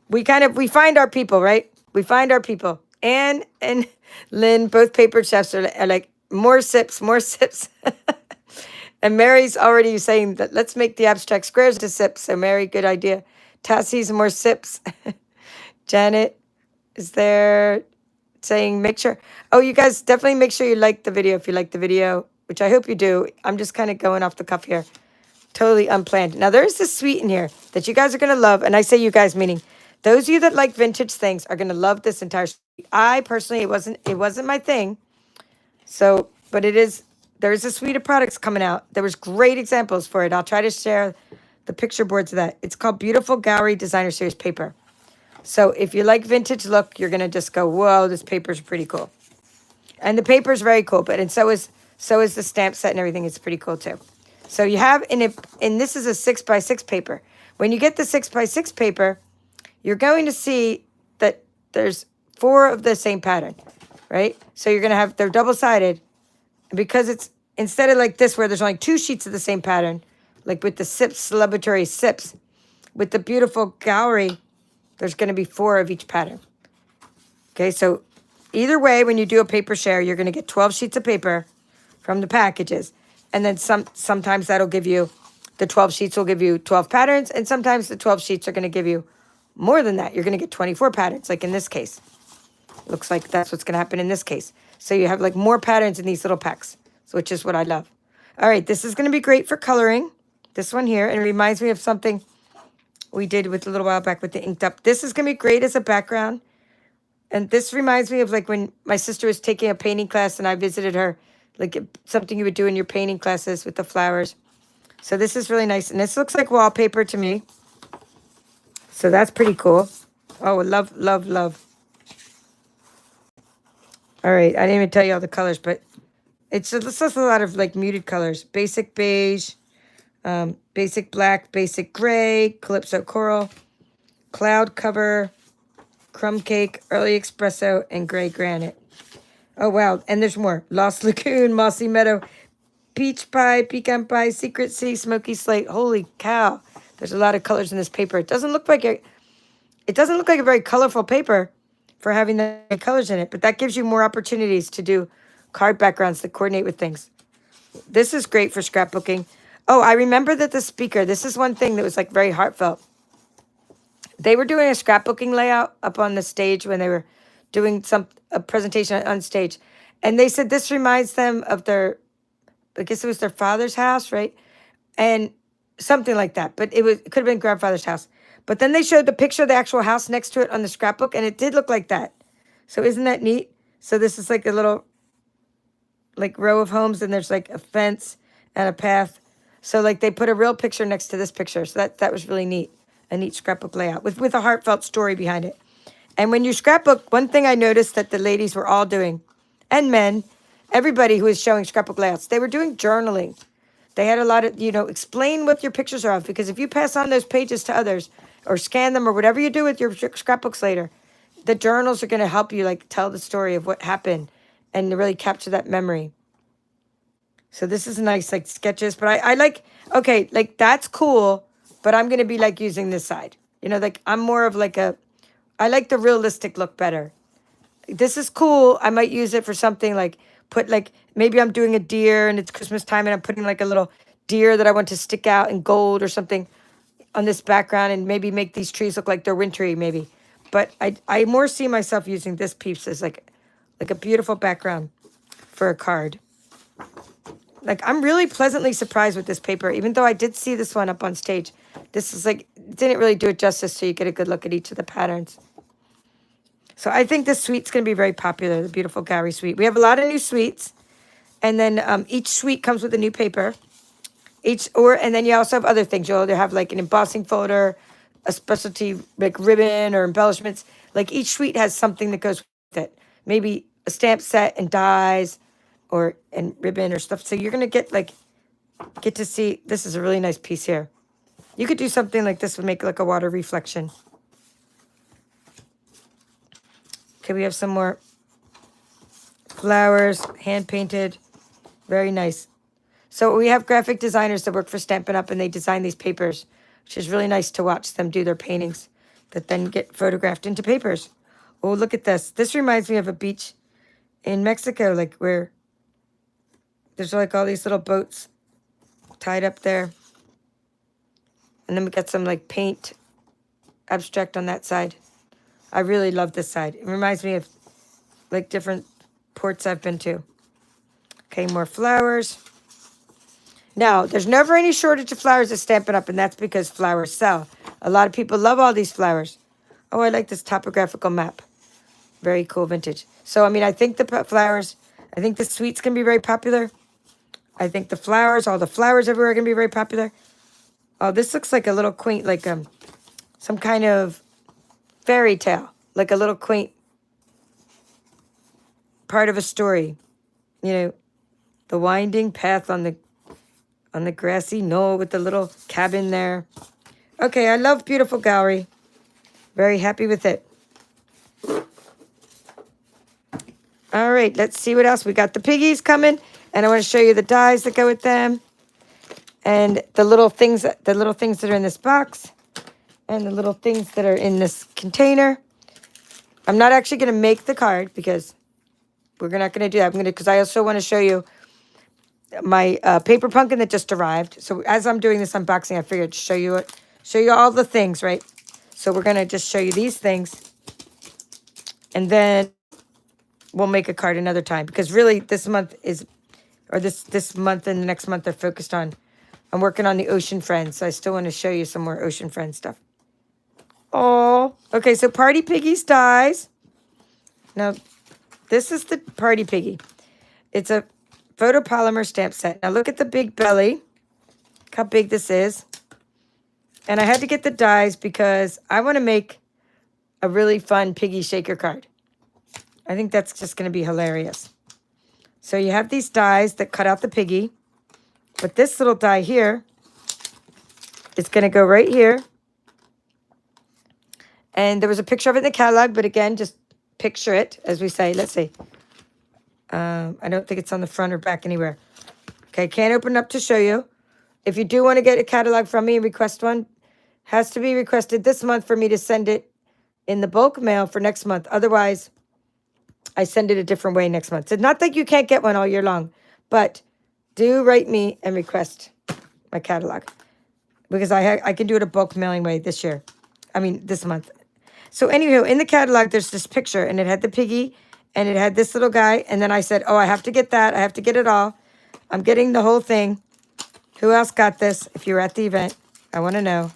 We find our people, right? We find our people. Anne and Lynn, both paper chefs, are like, more sips, more sips. And Mary's already saying that let's make the abstract squares to sips. So Mary, good idea. Tassie's more sips. Janet is there saying make sure. Oh, you guys definitely make sure you like the video if you like the video, which I hope you do. I'm just kind of going off the cuff here. Totally unplanned. Now, there's this sweet in here that you guys are going to love. And I say you guys, meaning those of you that like vintage things are going to love this entire suite. I personally, it wasn't my thing. So, but it is, there's a suite of products coming out. There was great examples for it. I'll try to share the picture boards of that. It's called Beautiful Gallery Designer Series paper. So if you like vintage look, you're going to just go, whoa, this paper's pretty cool. And the paper's very cool, and so is the stamp set and everything. It's pretty cool too. So you have, and this is a 6x6 paper. When you get the 6x6 paper, you're going to see that there's 4 of the same pattern, right? So you're going to have, they're double-sided. And because it's, instead of like this where there's only 2 sheets of the same pattern, like with the sips, celebratory sips, with the Beautiful Gallery, there's going to be 4 of each pattern. Okay, so either way, when you do a paper share, you're going to get 12 sheets of paper from the packages. And then sometimes that'll give you, the 12 sheets will give you 12 patterns, and sometimes the 12 sheets are going to give you more than that. You're going to get 24 patterns, like in this case. Looks like that's what's going to happen in this case. So you have like more patterns in these little packs, which is what I love. All right, this is going to be great for coloring. This one here, and it reminds me of something we did with a little while back with the inked up. This is going to be great as a background. And this reminds me of like when my sister was taking a painting class and I visited her, like something you would do in your painting classes with the flowers. So this is really nice. And this looks like wallpaper to me. So that's pretty cool. Oh, love, love, love. All right, I didn't even tell you all the colors, but it's just a lot of like muted colors. Basic beige, Basic black, basic gray, calypso coral, cloud cover, crumb cake, early espresso, and gray granite. Oh, wow. And there's more. Lost Lagoon, Mossy Meadow, peach pie, pecan pie, secret sea, smoky slate. Holy cow. There's a lot of colors in this paper. It doesn't look like a very colorful paper for having the colors in it, but that gives you more opportunities to do card backgrounds that coordinate with things. This is great for scrapbooking. Oh, I remember that the speaker, this is one thing that was like very heartfelt. They were doing a scrapbooking layout up on the stage when they were doing a presentation on stage. And they said this reminds them of I guess it was their father's house, right? And something like that. But it could have been grandfather's house. But then they showed the picture of the actual house next to it on the scrapbook, and it did look like that. So isn't that neat? So this is like a little like row of homes, and there's like a fence and a path. So like they put a real picture next to this picture. So that was really neat. A neat scrapbook layout with a heartfelt story behind it. And when you scrapbook, one thing I noticed that the ladies were all doing, and men, everybody who was showing scrapbook layouts, they were doing journaling. They had a lot of, explain what your pictures are of, because if you pass on those pages to others or scan them or whatever you do with your scrapbooks later, the journals are going to help you like tell the story of what happened and really capture that memory. So this is nice, like sketches, but I like, okay, like that's cool, but I'm going to be like using this side. Like I'm more of like I like the realistic look better. This is cool. I might use it for something like maybe I'm doing a deer and it's Christmas time and I'm putting like a little deer that I want to stick out in gold or something on this background and maybe make these trees look like they're wintry maybe. But I more see myself using this piece as like a beautiful background for a card. Like I'm really pleasantly surprised with this paper, even though I did see this one up on stage. This is like, didn't really do it justice, so you get a good look at each of the patterns. So I think this suite's going to be very popular, the beautiful gallery suite. We have a lot of new suites, and then each suite comes with a new paper. And then you also have other things. You'll either have like an embossing folder, a specialty like ribbon or embellishments. Like each suite has something that goes with it. Maybe a stamp set and dies, and ribbon or stuff. So you're gonna get to see. This is a really nice piece here. You could do something like this would make like a water reflection. Okay, we have some more flowers, hand painted, very nice. So we have graphic designers that work for Stampin' Up, and they design these papers, which is really nice to watch them do their paintings that then get photographed into papers. Oh, look at this. This reminds me of a beach in Mexico, like where there's like all these little boats tied up there. And then we got some like paint abstract on that side. I really love this side. It reminds me of like different ports I've been to. Okay, more flowers. Now, there's never any shortage of flowers at Stampin' Up, and that's because flowers sell. A lot of people love all these flowers. Oh, I like this topographical map. Very cool, vintage. So, I mean, I think the flowers, I think the suite's going to be very popular. I think the flowers, all the flowers everywhere are going to be very popular. Oh, this looks like a little quaint, like some kind of fairy tale. Like a little quaint part of a story. The winding path on the grassy knoll with the little cabin there. Okay, I love Beautiful Gallery. Very happy with it. All right, let's see what else. We got the piggies coming, and I want to show you the dies that go with them, and the little things that are in this box, and the little things that are in this container. I'm not actually going to make the card because we're not going to do that. Because I also want to show you my paper pumpkin that just arrived. So as I'm doing this unboxing, I figured to show you all the things, right? So we're going to just show you these things, and then we'll make a card another time, because really this month this month and the next month are focused on, I'm working on the Ocean Friends. So I still want to show you some more Ocean Friends stuff. Oh, okay. So Party Piggies dies. Now, this is the Party Piggy. It's a photopolymer stamp set. Now look at the big belly. Look how big this is. And I had to get the dies because I want to make a really fun piggy shaker card. I think that's just going to be hilarious. So you have these dies that cut out the piggy. But this little die here It's going to go right here. And there was a picture of it in the catalog, but again, just picture it, as we say. Let's see. I don't think it's on the front or back anywhere. Okay, can't open it up to show you. If you do want to get a catalog from me and request one, has to be requested this month for me to send it in the bulk mail for next month. Otherwise, I send it a different way next month. So not that you can't get one all year long, but do write me and request my catalog. Because I can do it a bulk mailing way this year. I mean, this month. So anywho, in the catalog, there's this picture, and it had the piggy, and it had this little guy, and then I said, oh, I have to get that. I have to get it all. I'm getting the whole thing. Who else got this? If you were at the event, I want to know.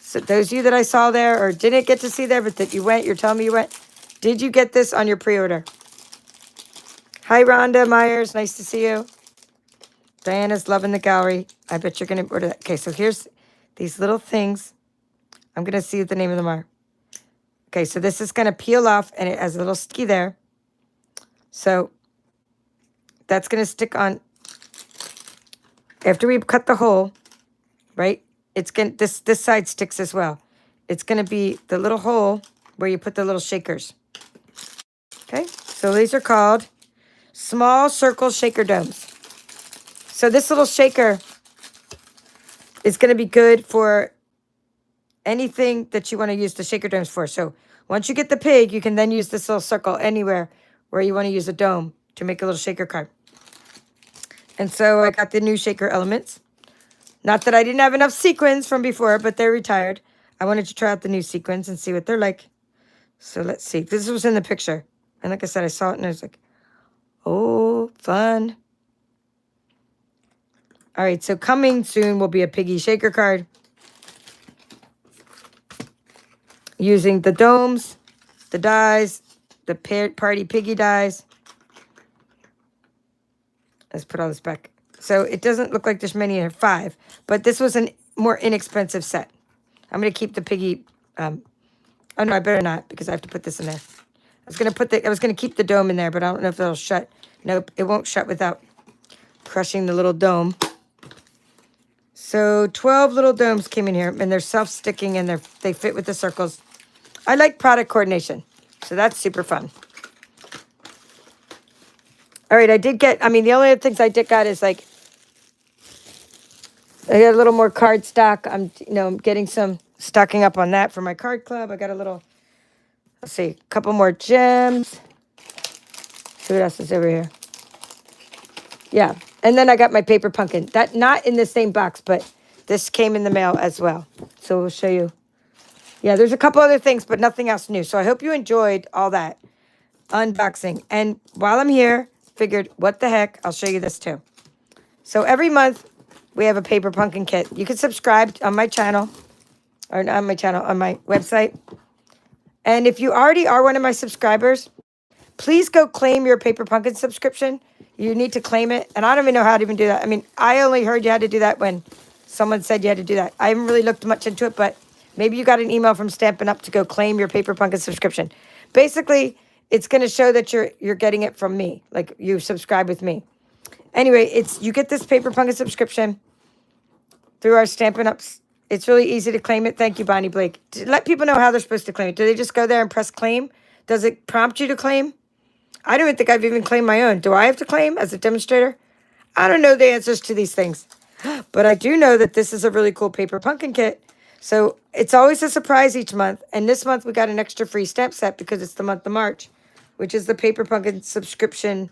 So those of you that I saw there or didn't get to see there, but that you went, you're telling me you went, did you get this on your pre-order? Hi, Rhonda Myers. Nice to see you. Diana's loving the gallery. I bet you're going to order that. Okay, so here's these little things. I'm going to see what the name of them are. Okay, so this is going to peel off, and it has a little sticky there. So that's going to stick on. After we cut the hole, right, it's going to, this side sticks as well. It's going to be the little hole where you put the little shakers. Okay, so these are called small circle shaker domes. So this little shaker is going to be good for anything that you want to use the shaker domes for. So once you get the pig, you can then use this little circle anywhere where you want to use a dome to make a little shaker card. And so I got the new shaker elements. Not that I didn't have enough sequins from before, but they're retired. I wanted to try out the new sequins and see what they're like. So let's see. This was in the picture. And like I said, I saw it and I was like, oh, fun. All right, so coming soon will be a piggy shaker card. Using the domes, the dies, the party piggy dies. Let's put all this back. So it doesn't look like there's many in here, 5. But this was a more inexpensive set. I'm going to keep the piggy. Oh, no, I better not because I have to put this in there. I was going to keep the dome in there, but I don't know if it'll shut. Nope, it won't shut without crushing the little dome. So 12 little domes came in here, and they're self-sticking, and they fit with the circles. I like product coordination, so that's super fun. All right, the only other things I did got is like, I got a little more card stock. I'm getting some stocking up on that for my card club. I got a little, let's see, a couple more gems. See what else is over here. Yeah, and then I got my paper pumpkin. That not in the same box, but this came in the mail as well. So we'll show you. Yeah, there's a couple other things, but nothing else new. So I hope you enjoyed all that unboxing. And while I'm here, figured, what the heck, I'll show you this too. So every month, we have a paper pumpkin kit. You can subscribe on my channel, or not on my channel, on my website. And if you already are one of my subscribers, please go claim your paper pumpkin subscription. You need to claim it. And I don't even know how to even do that. I mean, I only heard you had to do that when someone said you had to do that. I haven't really looked much into it, but maybe you got an email from Stampin' Up to go claim your paper pumpkin subscription. Basically, it's going to show that you're getting it from me, like you subscribe with me. Anyway, you get this paper pumpkin subscription through our Stampin' Ups. It's really easy to claim it. Thank you, Bonnie Blake. To let people know how they're supposed to claim it. Do they just go there and press claim? Does it prompt you to claim? I don't even think I've even claimed my own. Do I have to claim as a demonstrator? I don't know the answers to these things. But I do know that this is a really cool paper pumpkin kit. So it's always a surprise each month. And this month we got an extra free stamp set because it's the month of March, which is the paper pumpkin subscription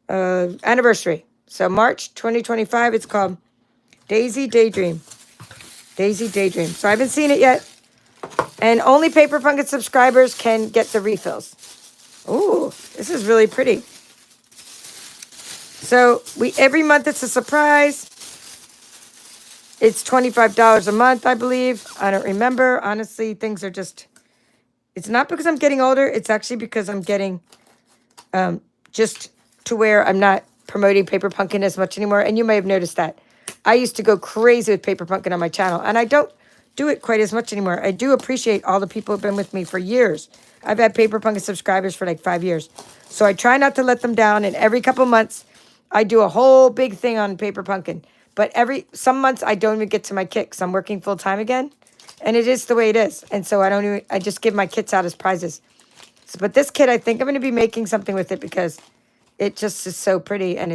anniversary. So March 2025, it's called Daisy Daydream. Daisy Daydream. So I haven't seen it yet. And only paper pumpkin subscribers can get the refills. Ooh, this is really pretty. So every month it's a surprise. It's $25 a month, I believe. I don't remember. Honestly, things are just, it's not because I'm getting older. It's actually because I'm getting just to where I'm not promoting paper pumpkin as much anymore. And you may have noticed that. I used to go crazy with paper pumpkin on my channel, and I don't do it quite as much anymore. I do appreciate all the people who have been with me for years. I've had paper pumpkin subscribers for like 5 years. So I try not to let them down, and every couple months, I do a whole big thing on paper pumpkin. But some months I don't even get to my kit because I'm working full time again. And it is the way it is. And so I just give my kits out as prizes. So, but this kit, I think I'm going to be making something with it because it just is so pretty and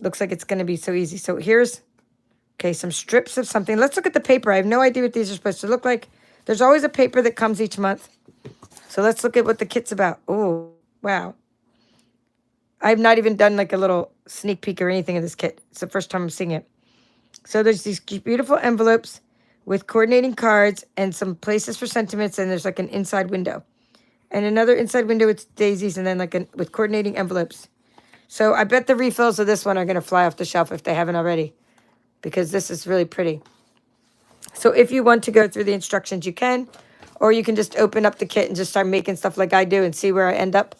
looks like it's going to be so easy. So here's, okay, some strips of something. Let's look at the paper. I have no idea what these are supposed to look like. There's always a paper that comes each month. So let's look at what the kit's about. Oh, wow. I've not even done like a little sneak peek or anything of this kit. It's the first time I'm seeing it. So there's these beautiful envelopes with coordinating cards and some places for sentiments, and there's like an inside window. And another inside window with daisies, and then with coordinating envelopes. So I bet the refills of this one are going to fly off the shelf if they haven't already, because this is really pretty. So if you want to go through the instructions, you can, or you can just open up the kit and just start making stuff like I do and see where I end up,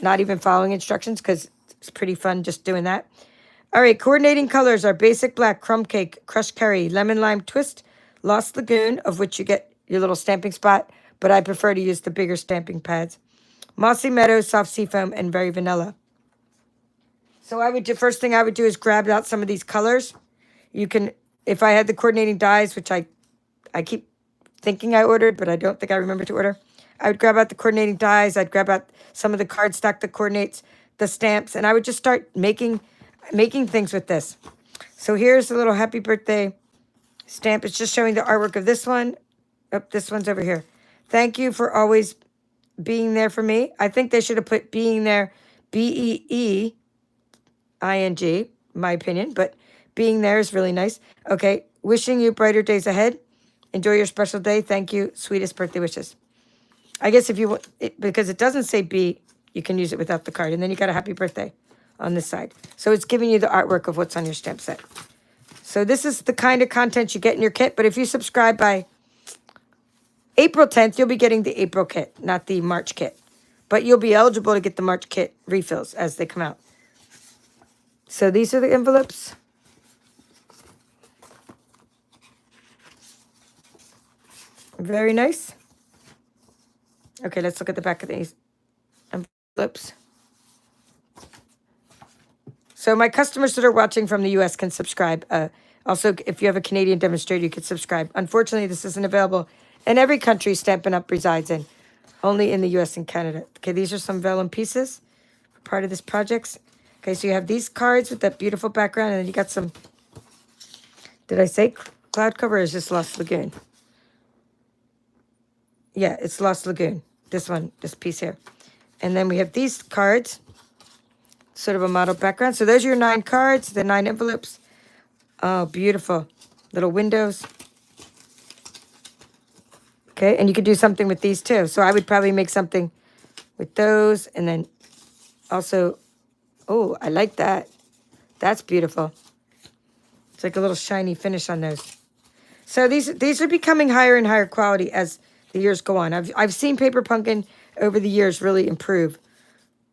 not even following instructions, because it's pretty fun just doing that. All right, coordinating colors are basic black, crumb cake, crushed curry, lemon lime twist, Lost Lagoon, of which you get your little stamping spot, but I prefer to use the bigger stamping pads. Mossy Meadows, soft seafoam, and very vanilla. So first thing I would do is grab out some of these colors. You can, if I had the coordinating dies, which I keep thinking I ordered, but I don't think I remember to order. I would grab out the coordinating dies. I'd grab out some of the cardstock that coordinates the stamps, and I would just start making things with this. So here's a little happy birthday stamp. It's just showing the artwork of this one. Oh, this one's over here. Thank you for always being there for me. I think they should have put being there, BEEING, my opinion, but being there is really nice. Okay, wishing you brighter days ahead. Enjoy your special day. Thank you. Sweetest birthday wishes. I guess if you want, because it doesn't say B, you can use it without the card. And then you got a happy birthday on this side. So it's giving you the artwork of what's on your stamp set. So this is the kind of content you get in your kit. But if you subscribe by April 10th, you'll be getting the April kit, not the March kit. But you'll be eligible to get the March kit refills as they come out. So these are the envelopes. Very nice. Okay, let's look at the back of these envelopes. So my customers that are watching from the U.S. can subscribe. Also, if you have a Canadian demonstrator, you can subscribe. Unfortunately, this isn't available in every country Stampin' Up! Resides in, only in the U.S. and Canada. Okay, these are some vellum pieces for part of this project. Okay, so you have these cards with that beautiful background, and then you got some, did I say cloud cover or is this Lost Lagoon? Yeah, it's Lost Lagoon. This one, this piece here. And then we have these cards, sort of a model background. So those are your 9 cards, the 9 envelopes. Oh, beautiful. Little windows. Okay, and you could do something with these too. So I would probably make something with those. And then also, oh, I like that. That's beautiful. It's like a little shiny finish on those. So these are becoming higher and higher quality as the years go on. I've seen Paper Pumpkin over the years really improve.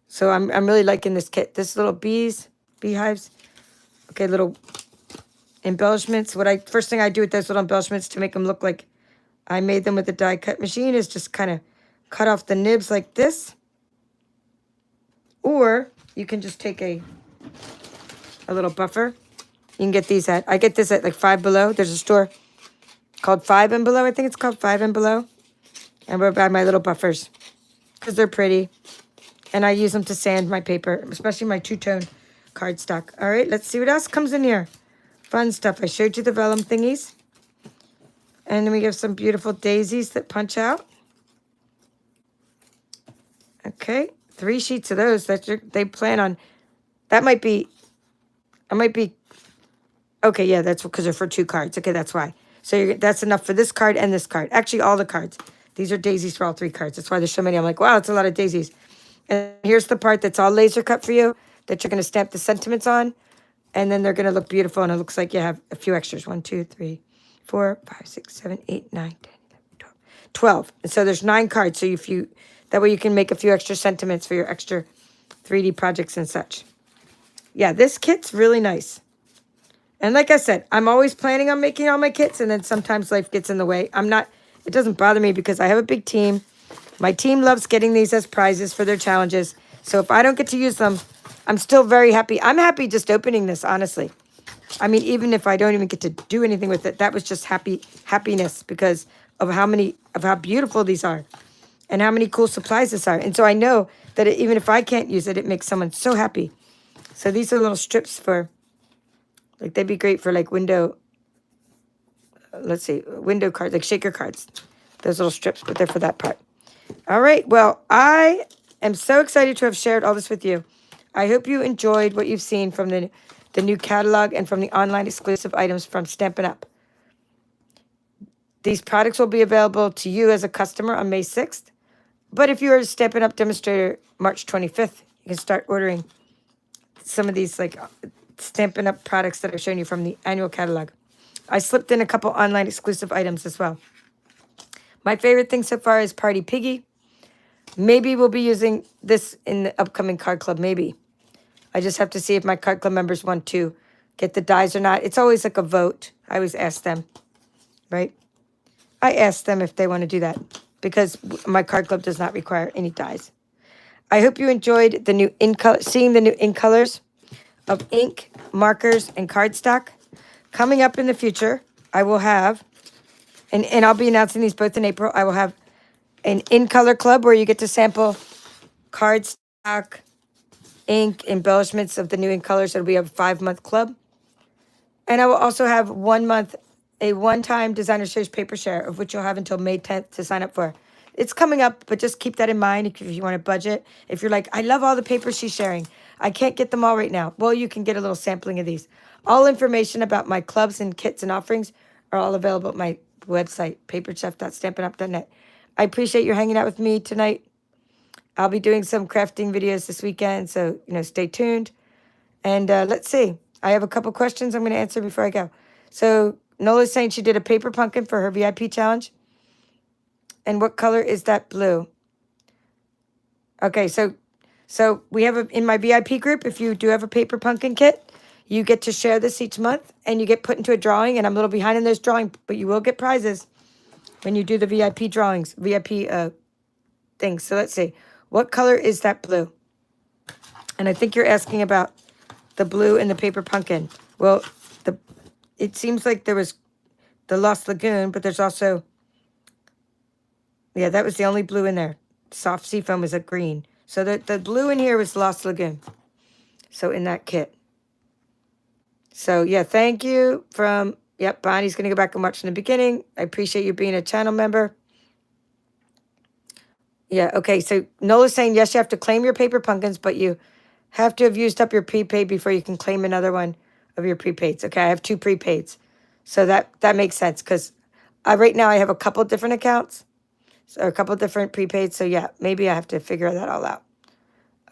So I'm really liking this kit. This little beehives. Okay, little embellishments. First thing I do with those little embellishments to make them look like I made them with the die cut machine is just kind of cut off the nibs like this. Or you can just take a little buffer. You can get these I get this at like Five Below. There's a store called Five and Below. I think it's called Five and Below. And we'll buy my little buffers because they're pretty. And I use them to sand my paper, especially my two-tone cardstock. All right, let's see what else comes in here. Fun stuff. I showed you the vellum thingies. And then we have some beautiful daisies that punch out. Okay, 3 sheets of those. They plan on, I might be, okay, yeah, that's because they're for 2 cards. Okay, that's why. So that's enough for this card and this card. Actually, all the cards. These are daisies for all 3 cards. That's why there's so many. I'm like, wow, it's a lot of daisies. And here's the part that's all laser cut for you that you're going to stamp the sentiments on. And then they're going to look beautiful. And it looks like you have a few extras. 1, 2, 3, 4, 5, 6, 7, 8, 9, 10, 11, 12. And so there's 9 cards. So that way you can make a few extra sentiments for your extra 3D projects and such. Yeah, this kit's really nice. And like I said, I'm always planning on making all my kits. And then sometimes life gets in the way. It doesn't bother me because I have a big team. My team loves getting these as prizes for their challenges. So if I don't get to use them, I'm still very happy. I'm happy just opening this, honestly. I mean, even if I don't even get to do anything with it, that was just happiness because of how beautiful these are and how many cool supplies this are. And so I know that even if I can't use it, it makes someone so happy. So these are little strips for, like, they'd be great for like window, let's see, window cards, like shaker cards. Those little strips, but they're for that part. All right. Well, I am so excited to have shared all this with you. I hope you enjoyed what you've seen from the new catalog and from the online exclusive items from Stampin' Up. These products will be available to you as a customer on May 6th. But if you're a Stampin' Up demonstrator March 25th, you can start ordering some of these like Stampin' Up products that I've shown you from the annual catalog. I slipped in a couple online exclusive items as well. My favorite thing so far is Party Piggy. Maybe we'll be using this in the upcoming card club, maybe. I just have to see if my card club members want to get the dies or not. It's always like a vote. I always ask them, right? I ask them if they want to do that because my card club does not require any dies. I hope you enjoyed the new seeing the new ink colors of ink, markers, and cardstock. Coming up in the future, I will have, and I'll be announcing these both in April, I will have an in-color club where you get to sample cardstock, ink, embellishments of the new ink colors. It'll be a 5-month club. And I will also have 1 month, a one-time Designer Series paper share, of which you'll have until May 10th to sign up for. It's coming up, but just keep that in mind if you want to budget. If you're like, I love all the papers she's sharing. I can't get them all right now. Well, you can get a little sampling of these. All information about my clubs and kits and offerings are all available at my website, paperchef.stampinup.net. I appreciate you hanging out with me tonight. I'll be doing some crafting videos this weekend, so, stay tuned. And let's see. I have a couple questions I'm going to answer before I go. So Nola's saying she did a paper pumpkin for her VIP challenge. And what color is that blue? Okay, so we have in my VIP group, if you do have a paper pumpkin kit, you get to share this each month, and you get put into a drawing, and I'm a little behind in those drawings, but you will get prizes when you do the VIP drawings, VIP things. So let's see. What color is that blue? And I think you're asking about the blue in the paper pumpkin. Well, it seems like there was the Lost Lagoon, but there's also, yeah, that was the only blue in there. Soft Seafoam was a green. So the blue in here was Lost Lagoon. So in that kit. So, yeah, thank you from, yep, Bonnie's going to go back and watch from the beginning. I appreciate you being a channel member. Yeah, okay, so Nola's saying, yes, you have to claim your paper pumpkins, but you have to have used up your prepaid before you can claim another one of your prepaids. Okay, I have 2 prepaids. So that makes sense because right now I have a couple different accounts or a couple different prepaids. So, yeah, maybe I have to figure that all out.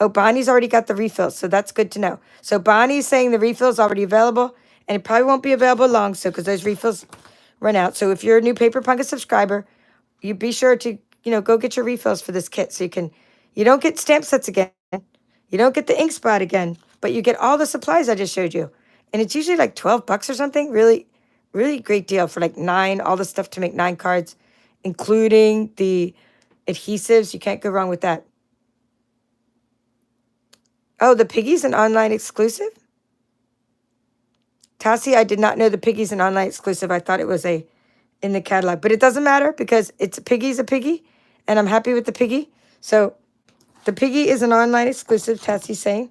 Oh, Bonnie's already got the refills, so that's good to know. So Bonnie's saying the refill's already available, and it probably won't be available long, so because those refills run out. So if you're a new Paper Pumpkin subscriber, you be sure to, go get your refills for this kit so you don't get stamp sets again. You don't get the ink spot again, but you get all the supplies I just showed you. And it's usually like $12 or something. Really, really great deal for like 9, all the stuff to make 9 cards, including the adhesives. You can't go wrong with that. Oh, the Piggy's an online exclusive? Tassie, I did not know the Piggy's an online exclusive. I thought it was in the catalog. But it doesn't matter because Piggy's a Piggy, and I'm happy with the Piggy. So the Piggy is an online exclusive, Tassie's saying.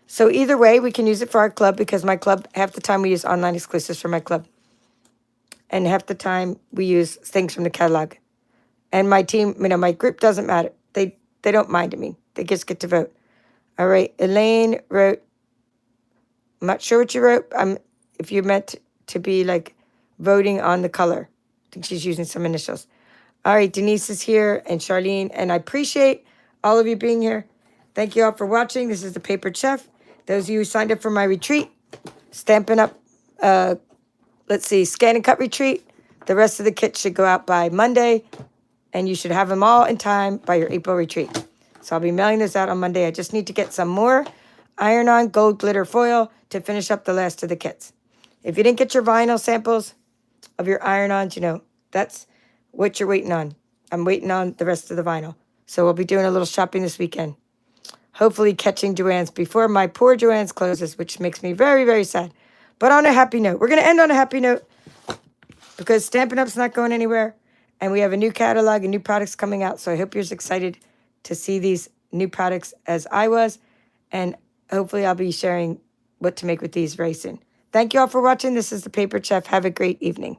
So either way, we can use it for our club because my club, half the time we use online exclusives for my club. And half the time we use things from the catalog. And my team, my group doesn't matter. They don't mind me. They just get to vote. All right, Elaine wrote, I'm not sure what you wrote. If you meant to be like voting on the color. I think she's using some initials. All right, Denise is here and Charlene, and I appreciate all of you being here. Thank you all for watching. This is the Paper Chef. Those of you who signed up for my retreat, Stampin' Up, let's see, Scan and Cut retreat. The rest of the kits should go out by Monday, and you should have them all in time by your April retreat. So I'll be mailing this out on Monday. I just need to get some more iron-on gold glitter foil to finish up the last of the kits. If you didn't get your vinyl samples of your iron-ons, that's what you're waiting on. I'm waiting on the rest of the vinyl. So we'll be doing a little shopping this weekend. Hopefully catching Joann's before my poor Joann's closes, which makes me very, very sad. But on a happy note. We're going to end on a happy note because Stampin' Up's not going anywhere. And we have a new catalog and new products coming out. So I hope you're as excited to see these new products as I was. And hopefully I'll be sharing what to make with these very soon. Thank you all for watching. This is the Paper Chef. Have a great evening.